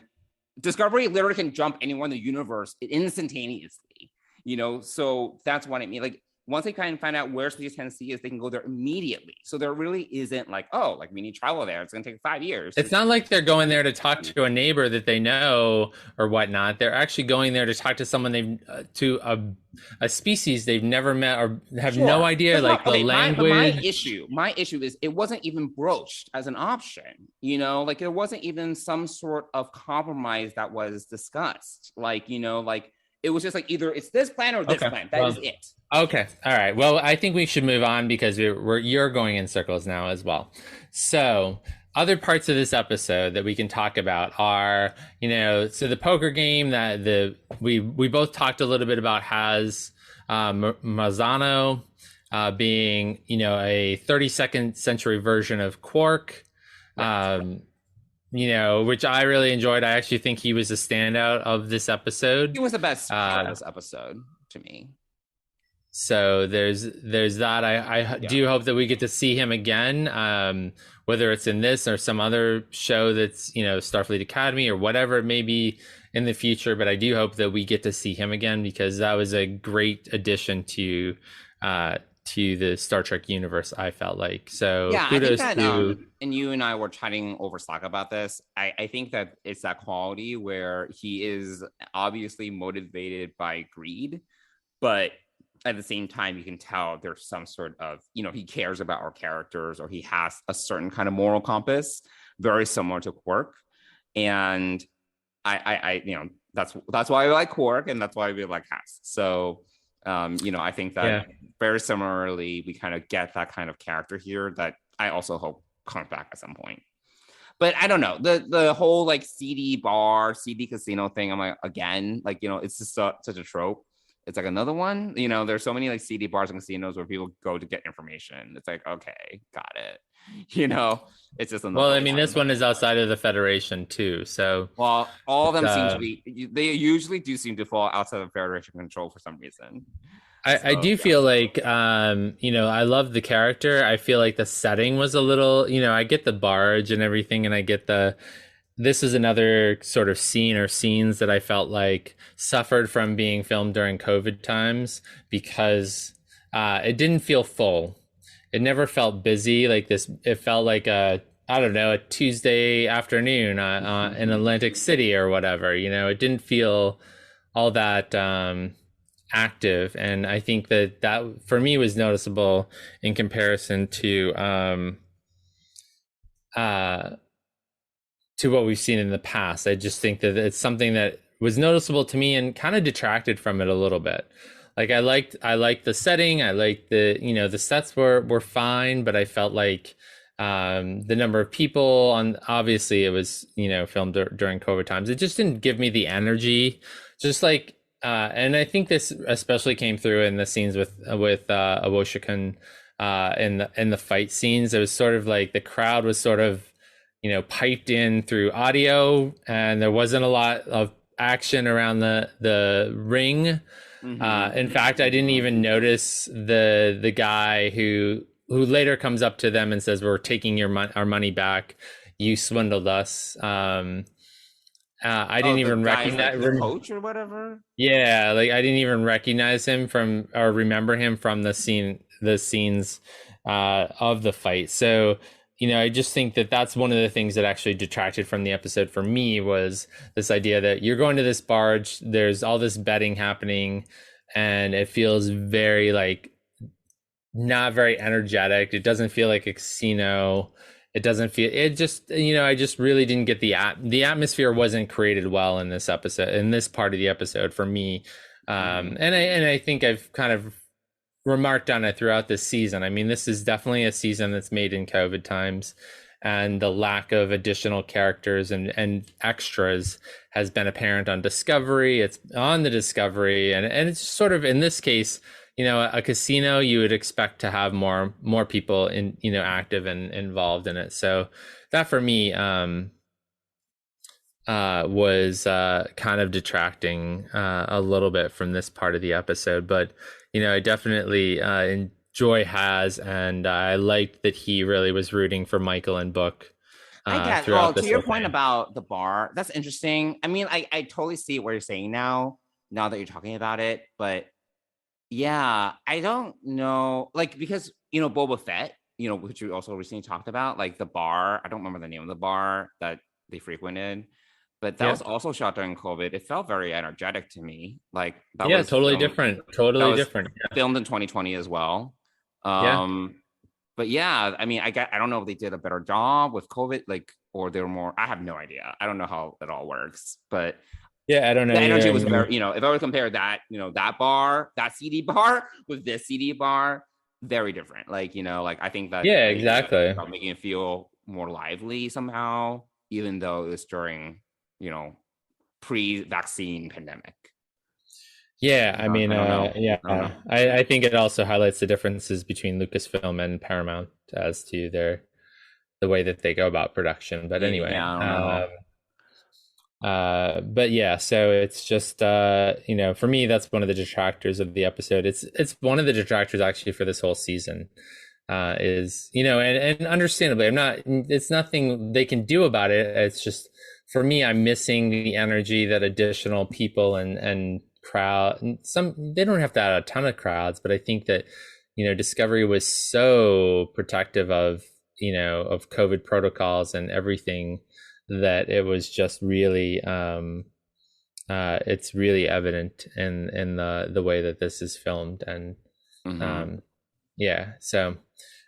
Discovery literally can jump anywhere in the universe instantaneously. You know, so that's what I mean. Like, once they kind of find out where species tendency is, they can go there immediately. So there really isn't like, oh, like we need travel there. It's going to take 5 years. It's not like they're going there to talk to a neighbor that they know or whatnot. They're actually going there to talk to someone a species they've never met or have no idea, like the language. My issue is it wasn't even broached as an option. You know, like there wasn't even some sort of compromise that was discussed. Like, you know, like it was just like either it's this plan or this plan. That is it. Okay. All right. Well, I think we should move on because you're going in circles now as well. So other parts of this episode that we can talk about are, you know, so the poker game that we both talked a little bit about has Mazzano being, you know, a 32nd century version of Quark. You know, which I really enjoyed. I actually think he was a standout of this episode. He was the best part of this episode to me. So there's that. I do hope that we get to see him again, whether it's in this or some other show that's, you know, Starfleet Academy or whatever it may be in the future. But I do hope that we get to see him again because that was a great addition to the Star Trek universe, I felt like. So yeah, kudos I think that, to and you and I were chatting over Slack about this. I think that it's that quality where he is obviously motivated by greed, but at the same time, you can tell there's some sort of, you know, he cares about our characters or he has a certain kind of moral compass, very similar to Quark. And I you know, that's why I like Quark and that's why we like Haas. So, you know, I think that very similarly, we kind of get that kind of character here that I also hope comes back at some point. But I don't know, the whole like CD casino thing. I'm like, again, like, you know, it's just such a trope. It's like another one, you know, there's so many like CD bars and casinos where people go to get information. It's like, okay, got it. You know, it's just another. Well, I mean, this one is outside of the Federation too. So, well, all of them seem to be, they usually do seem to fall outside of Federation control for some reason. I do feel like, you know, I love the character. I feel like the setting was a little, you know, I get the barge and everything, and I get this is another sort of scene or scenes that I felt like suffered from being filmed during COVID times because it didn't feel full. It never felt busy like this. It felt like a Tuesday afternoon in Atlantic City or whatever, you know. It didn't feel all that active. And I think that for me was noticeable in comparison to what we've seen in the past. I just think that it's something that was noticeable to me and kind of detracted from it a little bit. Like I liked the setting. I liked the sets were fine, but I felt like the number of people obviously it was, you know, filmed during COVID times. It just didn't give me the energy, just like, and I think this especially came through in the scenes with Awoshikan in the fight scenes. It was sort of like the crowd was sort of, you know, piped in through audio, and there wasn't a lot of action around the ring. Mm-hmm. In fact, I didn't even notice the guy who later comes up to them and says, "We're taking our money back. You swindled us." I didn't even recognize the coach or whatever. Yeah, like I didn't even recognize him from or remember him from the scenes of the fight. So, you know, I just think that that's one of the things that actually detracted from the episode for me was this idea that you're going to this barge, there's all this betting happening, and it feels very like not very energetic. It doesn't feel like a casino. It doesn't feel, it just, you know, I just really didn't get the atmosphere wasn't created well in this episode, in this part of the episode for me. And I think I've kind of remarked on it throughout this season. I mean, this is definitely a season that's made in COVID times, and the lack of additional characters and extras has been apparent on Discovery. It's on the Discovery, and it's sort of, in this case, a casino, you would expect to have more people in, active and involved in it. So that for me was kind of detracting a little bit from this part of the episode. But I definitely enjoy Has, and I liked that he really was rooting for Michael and Book. I guess. Well, to your point about the bar, that's interesting. I mean, I totally see what you're saying now that you're talking about it. But yeah, I don't know, like, because Boba Fett, which we also recently talked about, like the bar. I don't remember the name of the bar that they frequented, but that was also shot during COVID. It felt very energetic to me. Like that was totally different. Totally different. Filmed in 2020 as well. But yeah, I mean, I don't know if they did a better job with COVID, like, or they were more. I have no idea. I don't know how it all works, but yeah, I don't know. The energy was very, if I were to compare that, that bar, that CD bar with this CD bar, very different. Like, like I think that exactly making it feel more lively somehow, even though it was during, pre-vaccine pandemic. Yeah, I mean, I think it also highlights the differences between Lucasfilm and Paramount as to the way that they go about production. But anyway, but yeah, so it's just for me, that's one of the detractors of the episode. It's one of the detractors actually for this whole season. Is and understandably, it's nothing they can do about it. It's just for me, I'm missing the energy that additional people and crowd, they don't have to add a ton of crowds, but I think that Discovery was so protective of of COVID protocols and everything that it was just really it's really evident in the way that this is filmed. And so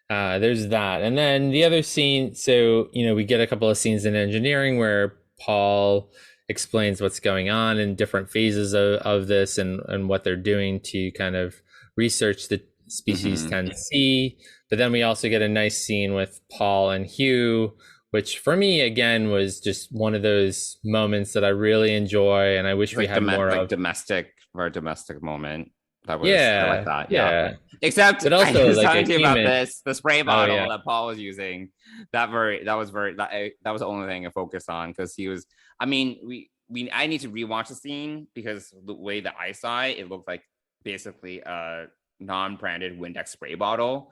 there's that. And then the other scene, so we get a couple of scenes in engineering where Paul explains what's going on in different phases of this and what they're doing to kind of research the species 10C. But then we also get a nice scene with Paul and Hugh, which for me, again, was just one of those moments that I really enjoy. And I wish we had more of. Very domestic moment. That was, I like that. Yeah. Except but also, I was talking to you about the spray bottle that Paul was using. That was the only thing I focused on, because he was, I mean, I need to rewatch the scene because the way that I saw it, it looked like basically a non-branded Windex spray bottle.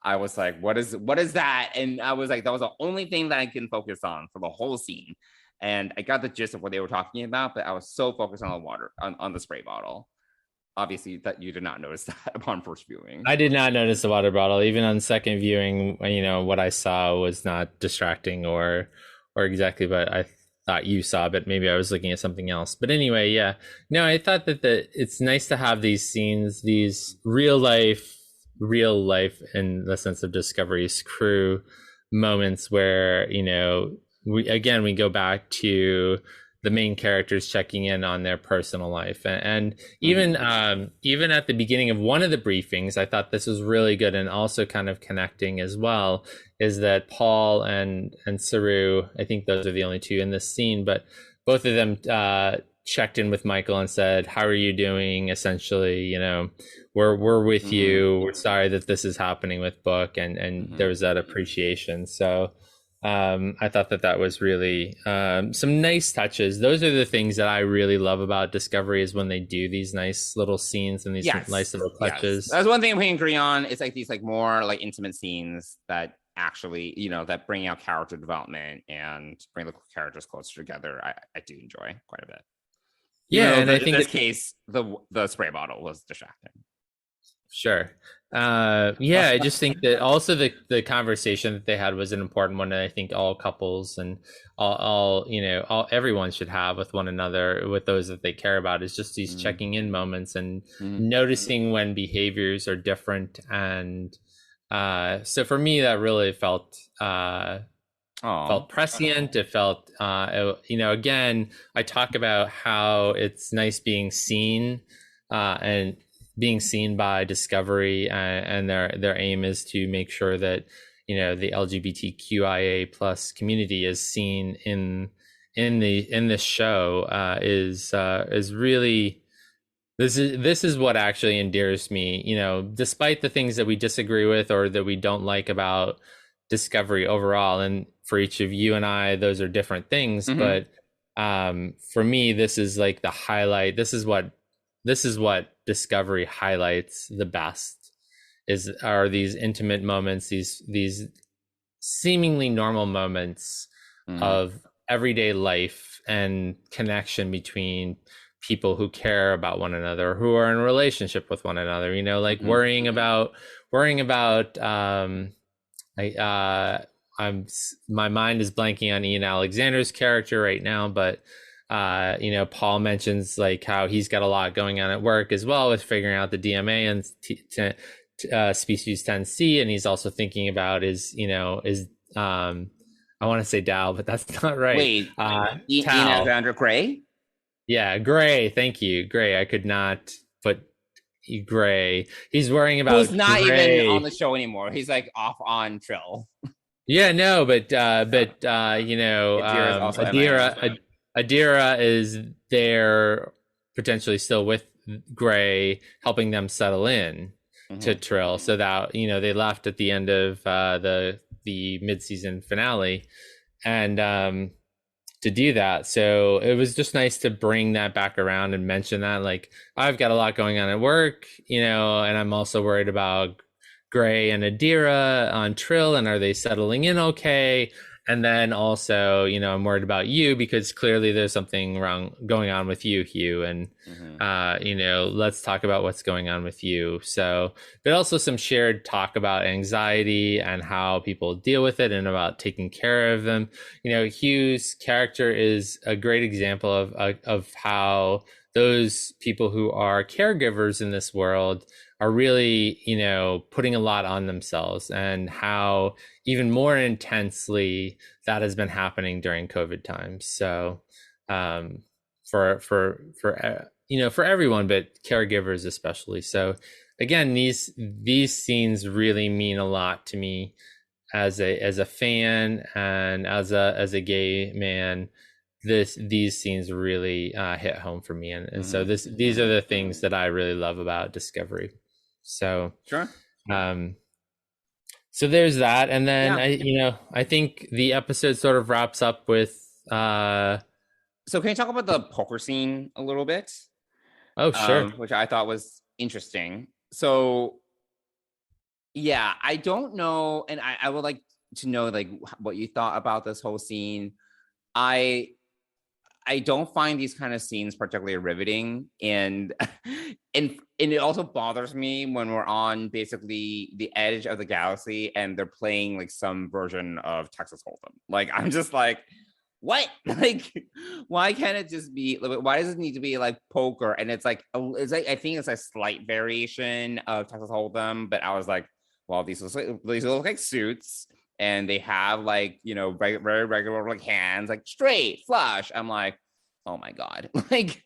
I was like, what is that? And I was like, that was the only thing that I can focus on for the whole scene. And I got the gist of what they were talking about, but I was so focused on the water, on the spray bottle. Obviously, that you did not notice that upon first viewing. I did not notice the water bottle. Even on second viewing, what I saw was not distracting or exactly what I thought you saw, but maybe I was looking at something else. But anyway, yeah. No, I thought that it's nice to have these scenes, these real life in the sense of Discovery's crew moments where, we go back to the main characters checking in on their personal life. And even at the beginning of one of the briefings, I thought this was really good, and also kind of connecting as well, is that Paul and Saru, I think those are the only two in this scene, but both of them checked in with Michael and said, how are you doing? Essentially, we're with you. We're sorry that this is happening with Book, and there was that appreciation. So I thought that was really some nice touches. Those are the things that I really love about Discovery, is when they do these nice little scenes and these nice little touches. That's one thing we can agree on. It's like these more intimate scenes that actually, that bring out character development and bring the characters closer together. I do enjoy quite a bit. And I think in this case, the spray bottle was distracting. Sure. I just think that also the conversation that they had was an important one, and I think all couples and all everyone should have with one another, with those that they care about, is just these checking in moments and noticing when behaviors are different. And so for me, that really felt prescient. It felt again, I talk about how it's nice being seen and being seen by Discovery, and their aim is to make sure that the LGBTQIA plus community is seen in this show is really This is what actually endears me, you know, despite the things that we disagree with or that we don't like about Discovery overall. And for each of you and I, those are different things. Mhm. But for me, this is like the highlight. This is what Discovery highlights the best are these intimate moments, these seemingly normal moments Mhm. of everyday life and connection between people who care about one another, who are in a relationship with one another, you know, like Mhm. worrying about my mind is blanking on Ian Alexander's character right now, but you know, Paul mentions like how he's got a lot going on at work as well with figuring out the DMA and species 10C, and he's also thinking about I want to say Dow, but that's not right. Wait, Ian Tao. Alexander Gray? Yeah, Gray. Thank you, Gray. I could not put Gray. He's worrying about who's not Gray. even on the show anymore. He's like off on Trill. Yeah, no, but you know, Adira's also MIA. Adira is there potentially still with Gray, helping them settle in to Trill, so that, you know, they left at the end of the mid-season finale, and to do that. So it was just nice to bring that back around and mention that, like, I've got a lot going on at work, you know, and I'm also worried about Gray and Adira on Trill, and are they settling in okay? And then also, you know, I'm worried about you because clearly there's something wrong going on with you, Hugh. And, you know, let's talk about what's going on with you. So, but also some shared talk about anxiety and how people deal with it and about taking care of them. You know, Hugh's character is a great example of how those people who are caregivers in this world are really, you know, putting a lot on themselves, and how even more intensely that has been happening during COVID times. So for you know, for everyone, but caregivers especially. So again, these scenes really mean a lot to me as a fan and as a gay man. These scenes really hit home for me, and so these are the things that I really love about Discovery. So Sure. So there's that, and then I think the episode sort of wraps up with. So can you talk about the poker scene a little bit? Oh, sure. Which I thought was interesting. So yeah, I don't know, and I would like to know like what you thought about this whole scene. I don't find these kind of scenes particularly riveting, and it also bothers me when we're on basically the edge of the galaxy and they're playing like some version of Texas Hold'em. Like, I'm just like, what? Like, why can't it just be? Why does it need to be like poker? And it's like I think it's a slight variation of Texas Hold'em, but I was like, well, these look like suits. And they have like, you know, very regular like hands, like straight flush. I'm like, oh my god, like,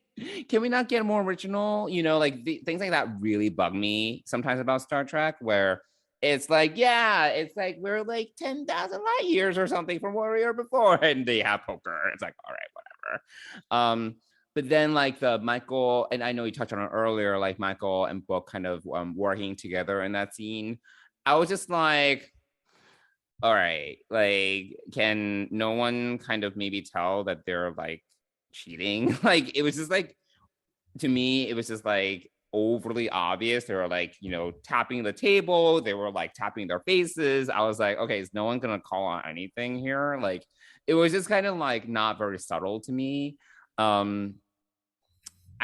can we not get more original? You know, like things like that really bug me sometimes about Star Trek, where it's like, yeah, it's like we're like 10,000 light years or something from where we were before, and they have poker. It's like, all right, whatever. But then like the Michael, and I know you touched on it earlier, like Michael and Book kind of working together in that scene. I was just like, all right, like, can no one kind of maybe tell that they're like cheating? Like, it was just like, to me, it was just like overly obvious. They were like, you know, tapping the table, they were like tapping their faces. I was like, okay, is no one gonna call on anything here? Like, it was just kind of like not very subtle to me. I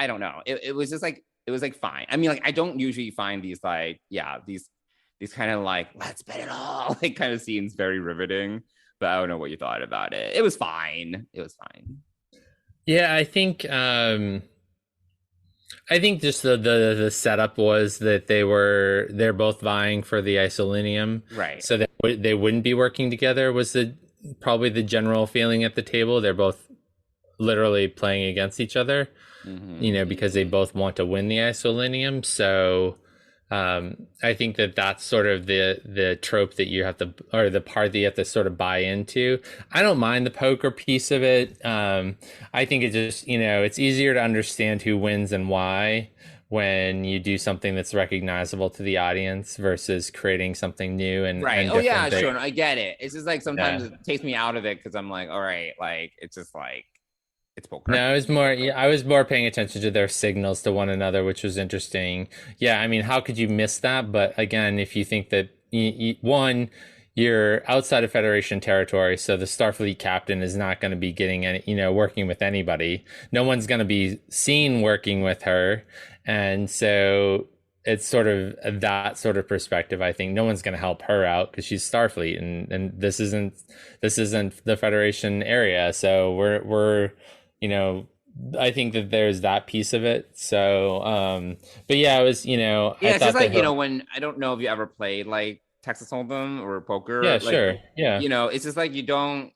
don't know. It was just like, it was like fine. I mean, like, I don't usually find these like, yeah, these kind of like, let's bet it all, like, kind of scenes very riveting. But I don't know what you thought about it. It was fine. Yeah, I think just the setup was that they're both vying for the isolinium, right? So that they wouldn't be working together was probably the general feeling at the table. They're both literally playing against each other, you know, because they both want to win the isolinium. So I think that's sort of the trope that you have to, or the part that you have to sort of buy into. I don't mind the poker piece of it. I think it just, you know, it's easier to understand who wins and why when you do something that's recognizable to the audience versus creating something new and Right. and Oh yeah, different. sure. I get it. It's just like sometimes Yeah. it takes me out of it because I'm like, all right, like it's just like it's poker. No, I was more paying attention to their signals to one another, which was interesting. Yeah, I mean, how could you miss that? But again, if you think that one, you're outside of Federation territory, so the Starfleet captain is not going to be getting any, working with anybody. No one's going to be seen working with her, and so it's sort of that sort of perspective. I think no one's going to help her out because she's Starfleet, and this isn't the Federation area, so we're I think that there's that piece of it. So, but yeah, it was, Yeah, I it's thought just like that when I don't know if you ever played like Texas Hold'em or poker. yeah, Like, sure. Yeah. it's just like you don't,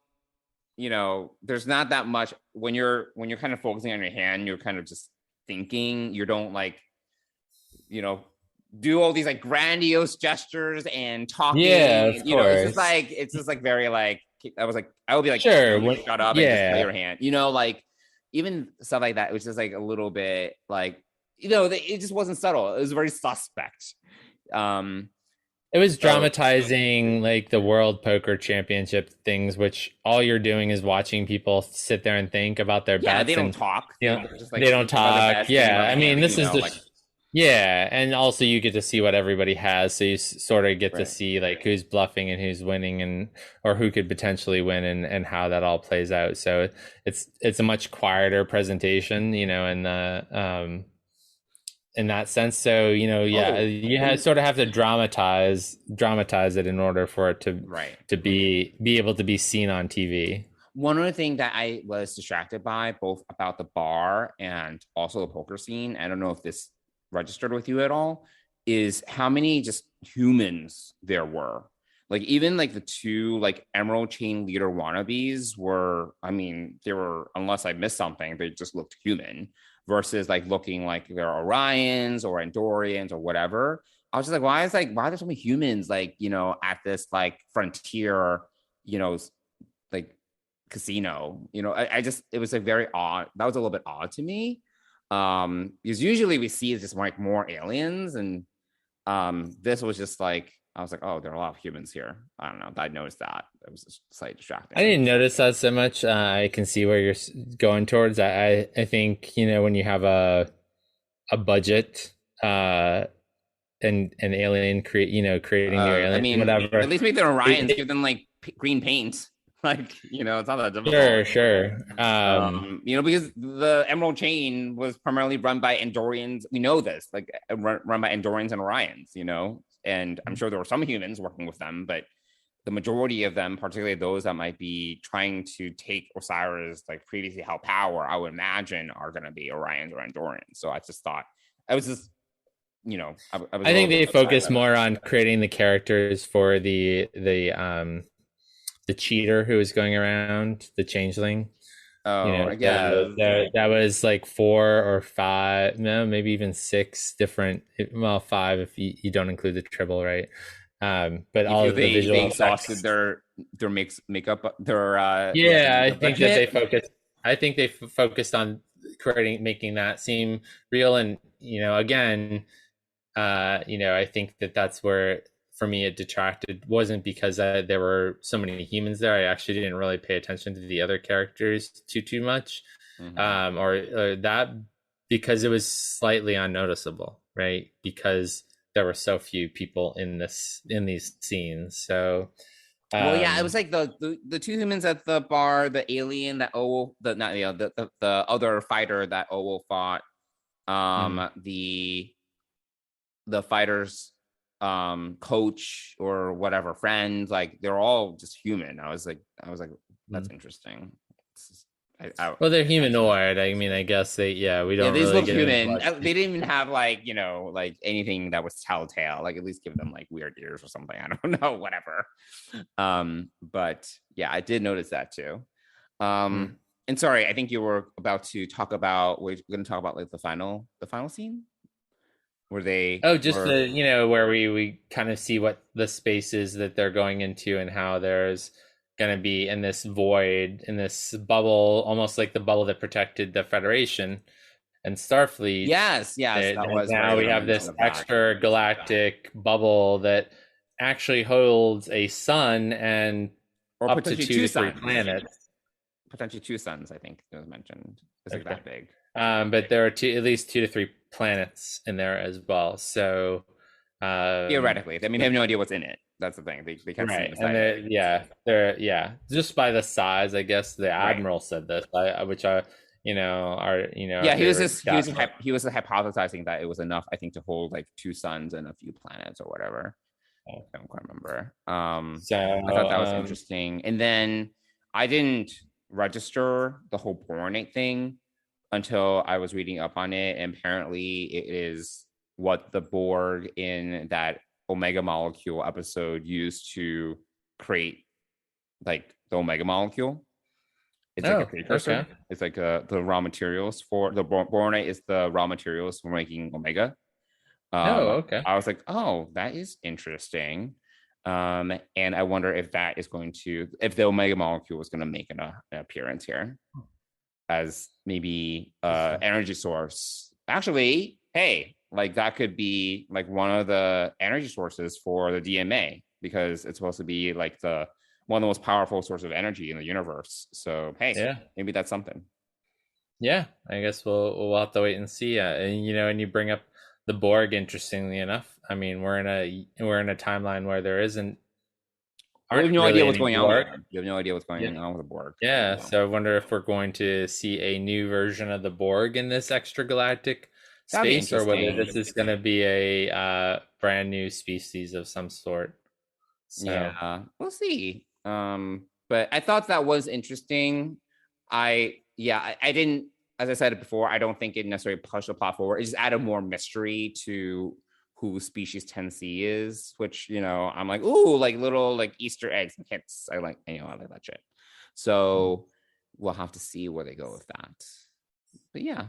there's not that much when you're kind of focusing on your hand, you're kind of just thinking. You don't like, do all these like grandiose gestures and talking. Yeah, of course. It's just like very like I would be like, Sure. shut up and just play your hand. Like even stuff like that. It was just like a little bit like, it just wasn't subtle. It was very suspect. It was dramatizing like the World Poker Championship things, which all you're doing is watching people sit there and think about their bets. Yeah, they don't talk. Just like, they don't talk. Yeah, I mean, this is yeah, and also you get to see what everybody has, so you sort of get to see like who's bluffing and who's winning, or who could potentially win, and how that all plays out. So it's a much quieter presentation, in that sense. So you sort of have to dramatize it in order for it to be able to be seen on TV. One other thing that I was distracted by, both about the bar and also the poker scene, I don't know if this registered with you at all, is how many just humans there were. Like even like the two like Emerald Chain leader wannabes were, I mean, they were, unless I missed something, they just looked human versus like looking like they're Orions or Andorians or whatever. I was just like, why are there so many humans like, at this like frontier, like casino, it was like very odd. That was a little bit odd to me. Because usually we see just like more aliens, and this was just like, I was like, oh, there are a lot of humans here. I don't know. I noticed that. It was just slightly distracting. I didn't notice that so much. I can see where you're going towards. I think, when you have a budget, an alien creating your alien, I mean, whatever. At least make the Orions, give them like green paint. Like, it's not that difficult. Sure. Because the Emerald Chain was primarily run by Andorians. We know this, like run by Andorians and Orions, and I'm sure there were some humans working with them, but the majority of them, particularly those that might be trying to take Osiris, like previously held power, I would imagine are going to be Orions or Andorians. So I just thought, I was just, I think they focus more on creating the characters for the cheater who was going around, the changeling. I guess that was like 4 or 5, no, maybe even 6 different. Well, 5 if you don't include the triple, right? But all of the visual exhausted their makeup, their I think that they focused. I think they focused on making that seem real, and again, I think that's where, for me, it detracted. Wasn't because there were so many humans there. I actually didn't really pay attention to the other characters too much, or that, because it was slightly unnoticeable, right? Because there were so few people in these scenes. So, it was like the two humans at the bar, the alien that the other fighter that Owo fought, the fighters coach or whatever friend, like they're all just human. I was like that's interesting. Well, they're humanoid. I mean, I guess we don't they really look get human. They didn't even have like like anything that was telltale, like at least give them like weird ears or something. I don't know, whatever. But yeah, I did notice that too. And sorry, I think you were about to talk about, we're going to talk about like the final scene where they where we kind of see what the space is that they're going into, and how there's going to be in this void, in this bubble, almost like the bubble that protected the Federation, and Starfleet. Yes, that was now we have this extra galactic bubble that actually holds a sun and or up to 2 to 3 planets. Potentially 2 suns, I think it was mentioned. It's like that big. But there are at least 2 to 3 planets in there as well. So theoretically, I mean, they have no idea what's in it. That's the thing. They can't see inside. And they're just by the size, I guess the admiral said this, which are he was hypothesizing that it was enough, I think, to hold like 2 suns and a few planets or whatever. I don't quite remember. So I thought that was interesting. And then I didn't register the whole boronate thing until I was reading up on it, and apparently it is what the Borg in that Omega molecule episode used to create like the Omega molecule. It's like a precursor. Okay. It's like the raw materials for the boronate is the raw materials for making Omega. Okay. I was like, oh, that is interesting. And I wonder if that is going to, if the Omega molecule is going to make an appearance here as maybe energy source. Actually, hey, like that could be like one of the energy sources for the DMA, because it's supposed to be like one of the most powerful sources of energy in the universe. So hey, maybe that's something. Yeah, I guess we'll have to wait and see. And you bring up the Borg, interestingly enough. I mean, we're in a timeline where there isn't. We have no idea what's going on. You have no idea what's going on with the Borg. Yeah, so I wonder if we're going to see a new version of the Borg in this extragalactic space, or whether this is going to be a brand new species of some sort. So. Yeah, we'll see. But I thought that was interesting. I didn't, as I said before, I don't think it necessarily pushed the plot forward. It just added more mystery to who species 10C is, which, I'm like, ooh, like little like Easter eggs and hints. I like that shit. So we'll have to see where they go with that. But yeah.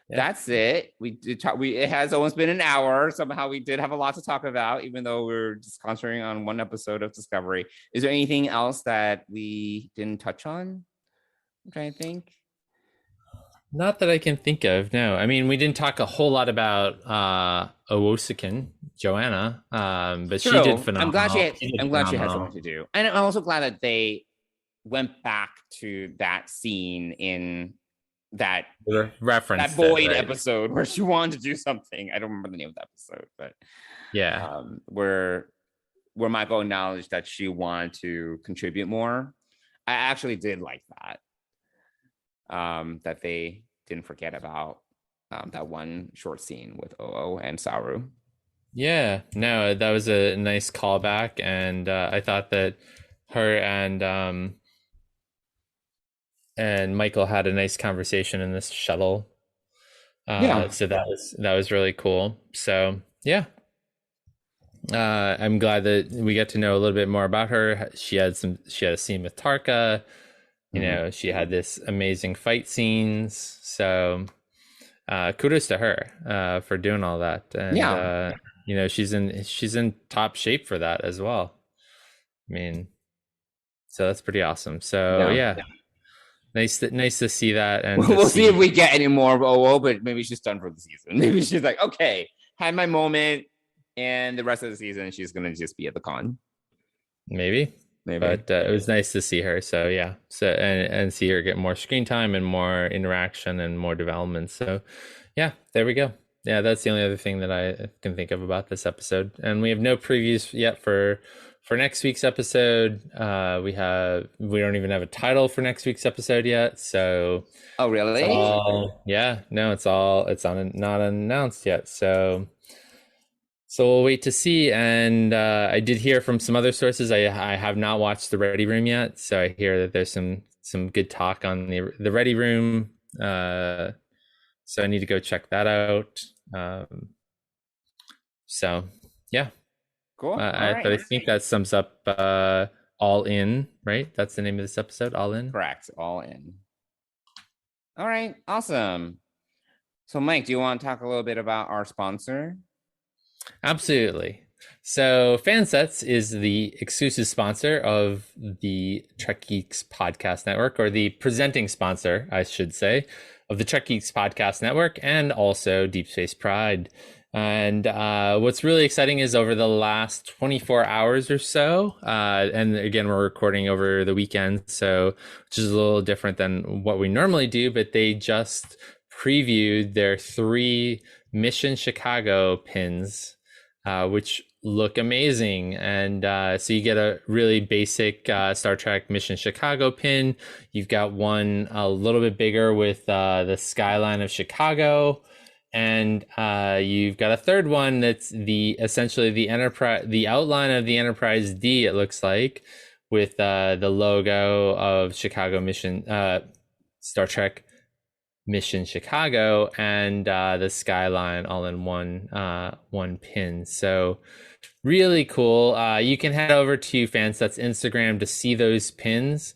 That's it. We did talk. It has almost been an hour. Somehow we did have a lot to talk about, even though we're just concentrating on one episode of Discovery. Is there anything else that we didn't touch on? I'm trying to think. Not that I can think of. No, I mean, we didn't talk a whole lot about Owosikin, Joanna, but she did phenomenal. I'm glad she had something to do, and I'm also glad that they went back to that scene in that reference, that Void episode where she wanted to do something. I don't remember the name of the episode, but where Michael acknowledged that she wanted to contribute more. I actually did like that. That they didn't forget about that one short scene with Oo and Saru. Yeah, no, that was a nice callback, and I thought that her and Michael had a nice conversation in this shuttle. So that was really cool. So yeah, I'm glad that we get to know a little bit more about her. She had a scene with Tarka. She had this amazing fight scenes. So kudos to her for doing all that. And she's in top shape for that as well. I mean, so that's pretty awesome. So yeah. Nice to see that. And we'll see if we get any more of Oo, but maybe she's done for the season. Maybe she's like, okay, had my moment, and the rest of the season she's gonna just be at the con. Maybe. But it was nice to see her. So yeah, and see her get more screen time and more interaction and more development. So yeah, there we go. Yeah, that's the only other thing that I can think of about this episode. And we have no previews yet for next week's episode. We don't even have a title for next week's episode yet. So really? It's not announced yet. So we'll wait to see. And I did hear from some other sources. I have not watched the Ready Room yet, so I hear that there's some good talk on the Ready Room. So I need to go check that out. So yeah, cool. I think that sums up All In, right? That's the name of this episode, All In. Correct, All In. All right, awesome. So Mike, do you want to talk a little bit about our sponsor? Absolutely. So Fansets is the exclusive sponsor of the Trek Geeks Podcast Network, or the presenting sponsor, I should say, of the Trek Geeks Podcast Network, and also Deep Space Pride. And what's really exciting is over the last 24 hours or so, and again, we're recording over the weekend, so which is a little different than what we normally do, but they just previewed their 3 Mission Chicago pins, which look amazing. And so you get a really basic Star Trek Mission Chicago pin. You've got one a little bit bigger with the skyline of Chicago. And you've got a third one that's essentially the Enterprise, the outline of the Enterprise D, it looks like, with the logo of Chicago Mission, Star Trek Mission Chicago, and the skyline all in one pin. So really cool. You can head over to Fansets Instagram to see those pins.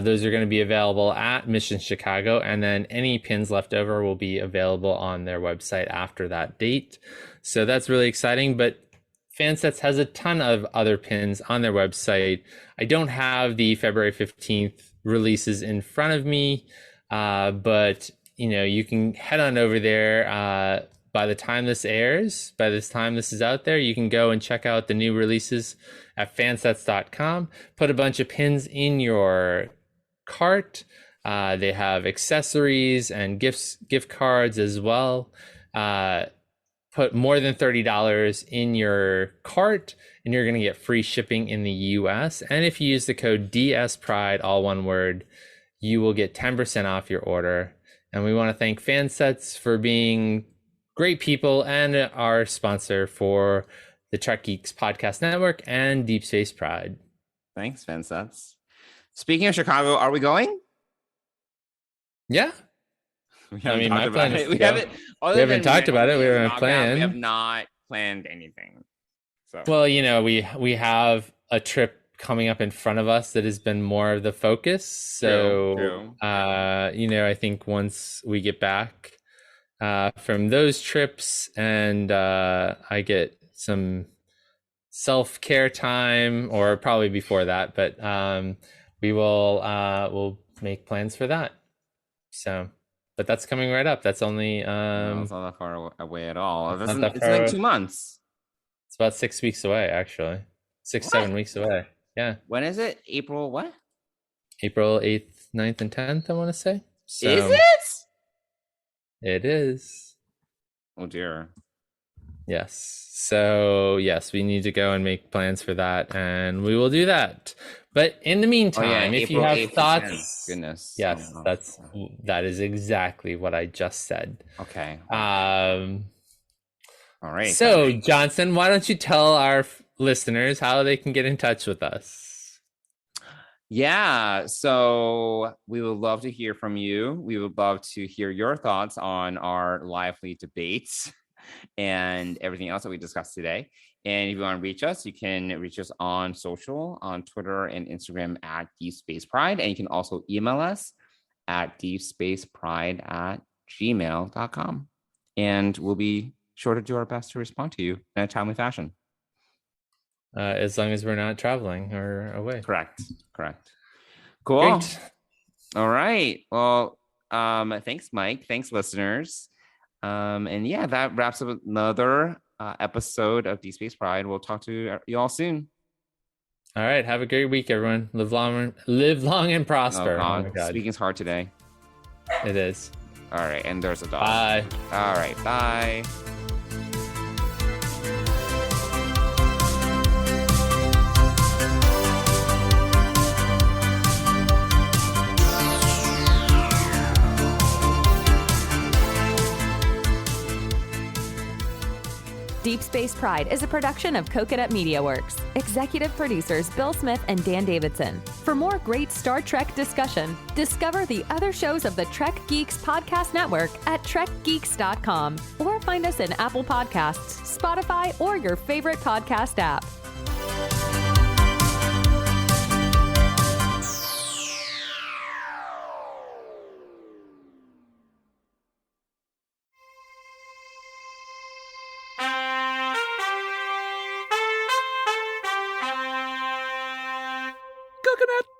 Those are going to be available at Mission Chicago, and then any pins left over will be available on their website after that date. So that's really exciting. But Fansets has a ton of other pins on their website. I don't have the February 15th releases in front of me, but you can head on over there. By the time this airs, by this time this is out there, you can go and check out the new releases at fansets.com. Put a bunch of pins in your cart. They have accessories and gift cards as well. Put more than $30 in your cart, and you're going to get free shipping in the US. And if you use the code DSPRIDE, all one word, you will get 10% off your order. And we want to thank Fansets for being great people and our sponsor for the Trek Geeks Podcast Network and Deep Space Pride. Thanks, Fansets. Speaking of Chicago, are we going? Yeah. We haven't talked about it. We haven't talked about it. We haven't planned. We have not planned anything. So. Well, we have a trip coming up in front of us that has been more of the focus. So, True. I think once we get back from those trips and I get some self-care time, or probably before that, but we'll make plans for that. So, but that's coming right up. That's only it's not that far away at all. It's not like 2 months. It's about 6 weeks away, actually. 7 weeks away. Yeah. When is it? April what? April 8th, 9th, and 10th, I want to say. So, is it? It is. Oh dear. Yes. So yes, we need to go and make plans for that, and we will do that. But in the meantime, if you have thoughts, goodness, yes, that is exactly what I just said. Okay. All right. So Johnson, why don't you tell our listeners how they can get in touch with us? Yeah, so we would love to hear from you. We would love to hear your thoughts on our lively debates and everything else that we discussed today. And if you want to reach us, you can reach us on social, on Twitter and Instagram at Deep Space Pride. And you can also email us at deepspacepride@gmail.com. And we'll be sure to do our best to respond to you in a timely fashion. As long as we're not traveling or away. Correct. Cool. Great. All right. Well, thanks, Mike. Thanks, listeners. And yeah, that wraps up another episode of Deep Space Pride. We'll talk to you all soon. All right. Have a great week, everyone. Live long and prosper. Oh my God. Speaking's hard today. It is. All right. And there's a dog. Bye. All right. Bye. Deep Space Pride is a production of Coconut Media Works. Executive producers Bill Smith and Dan Davidson. For more great Star Trek discussion, discover the other shows of the Trek Geeks Podcast Network at trekgeeks.com, or find us in Apple Podcasts, Spotify, or your favorite podcast app. looking at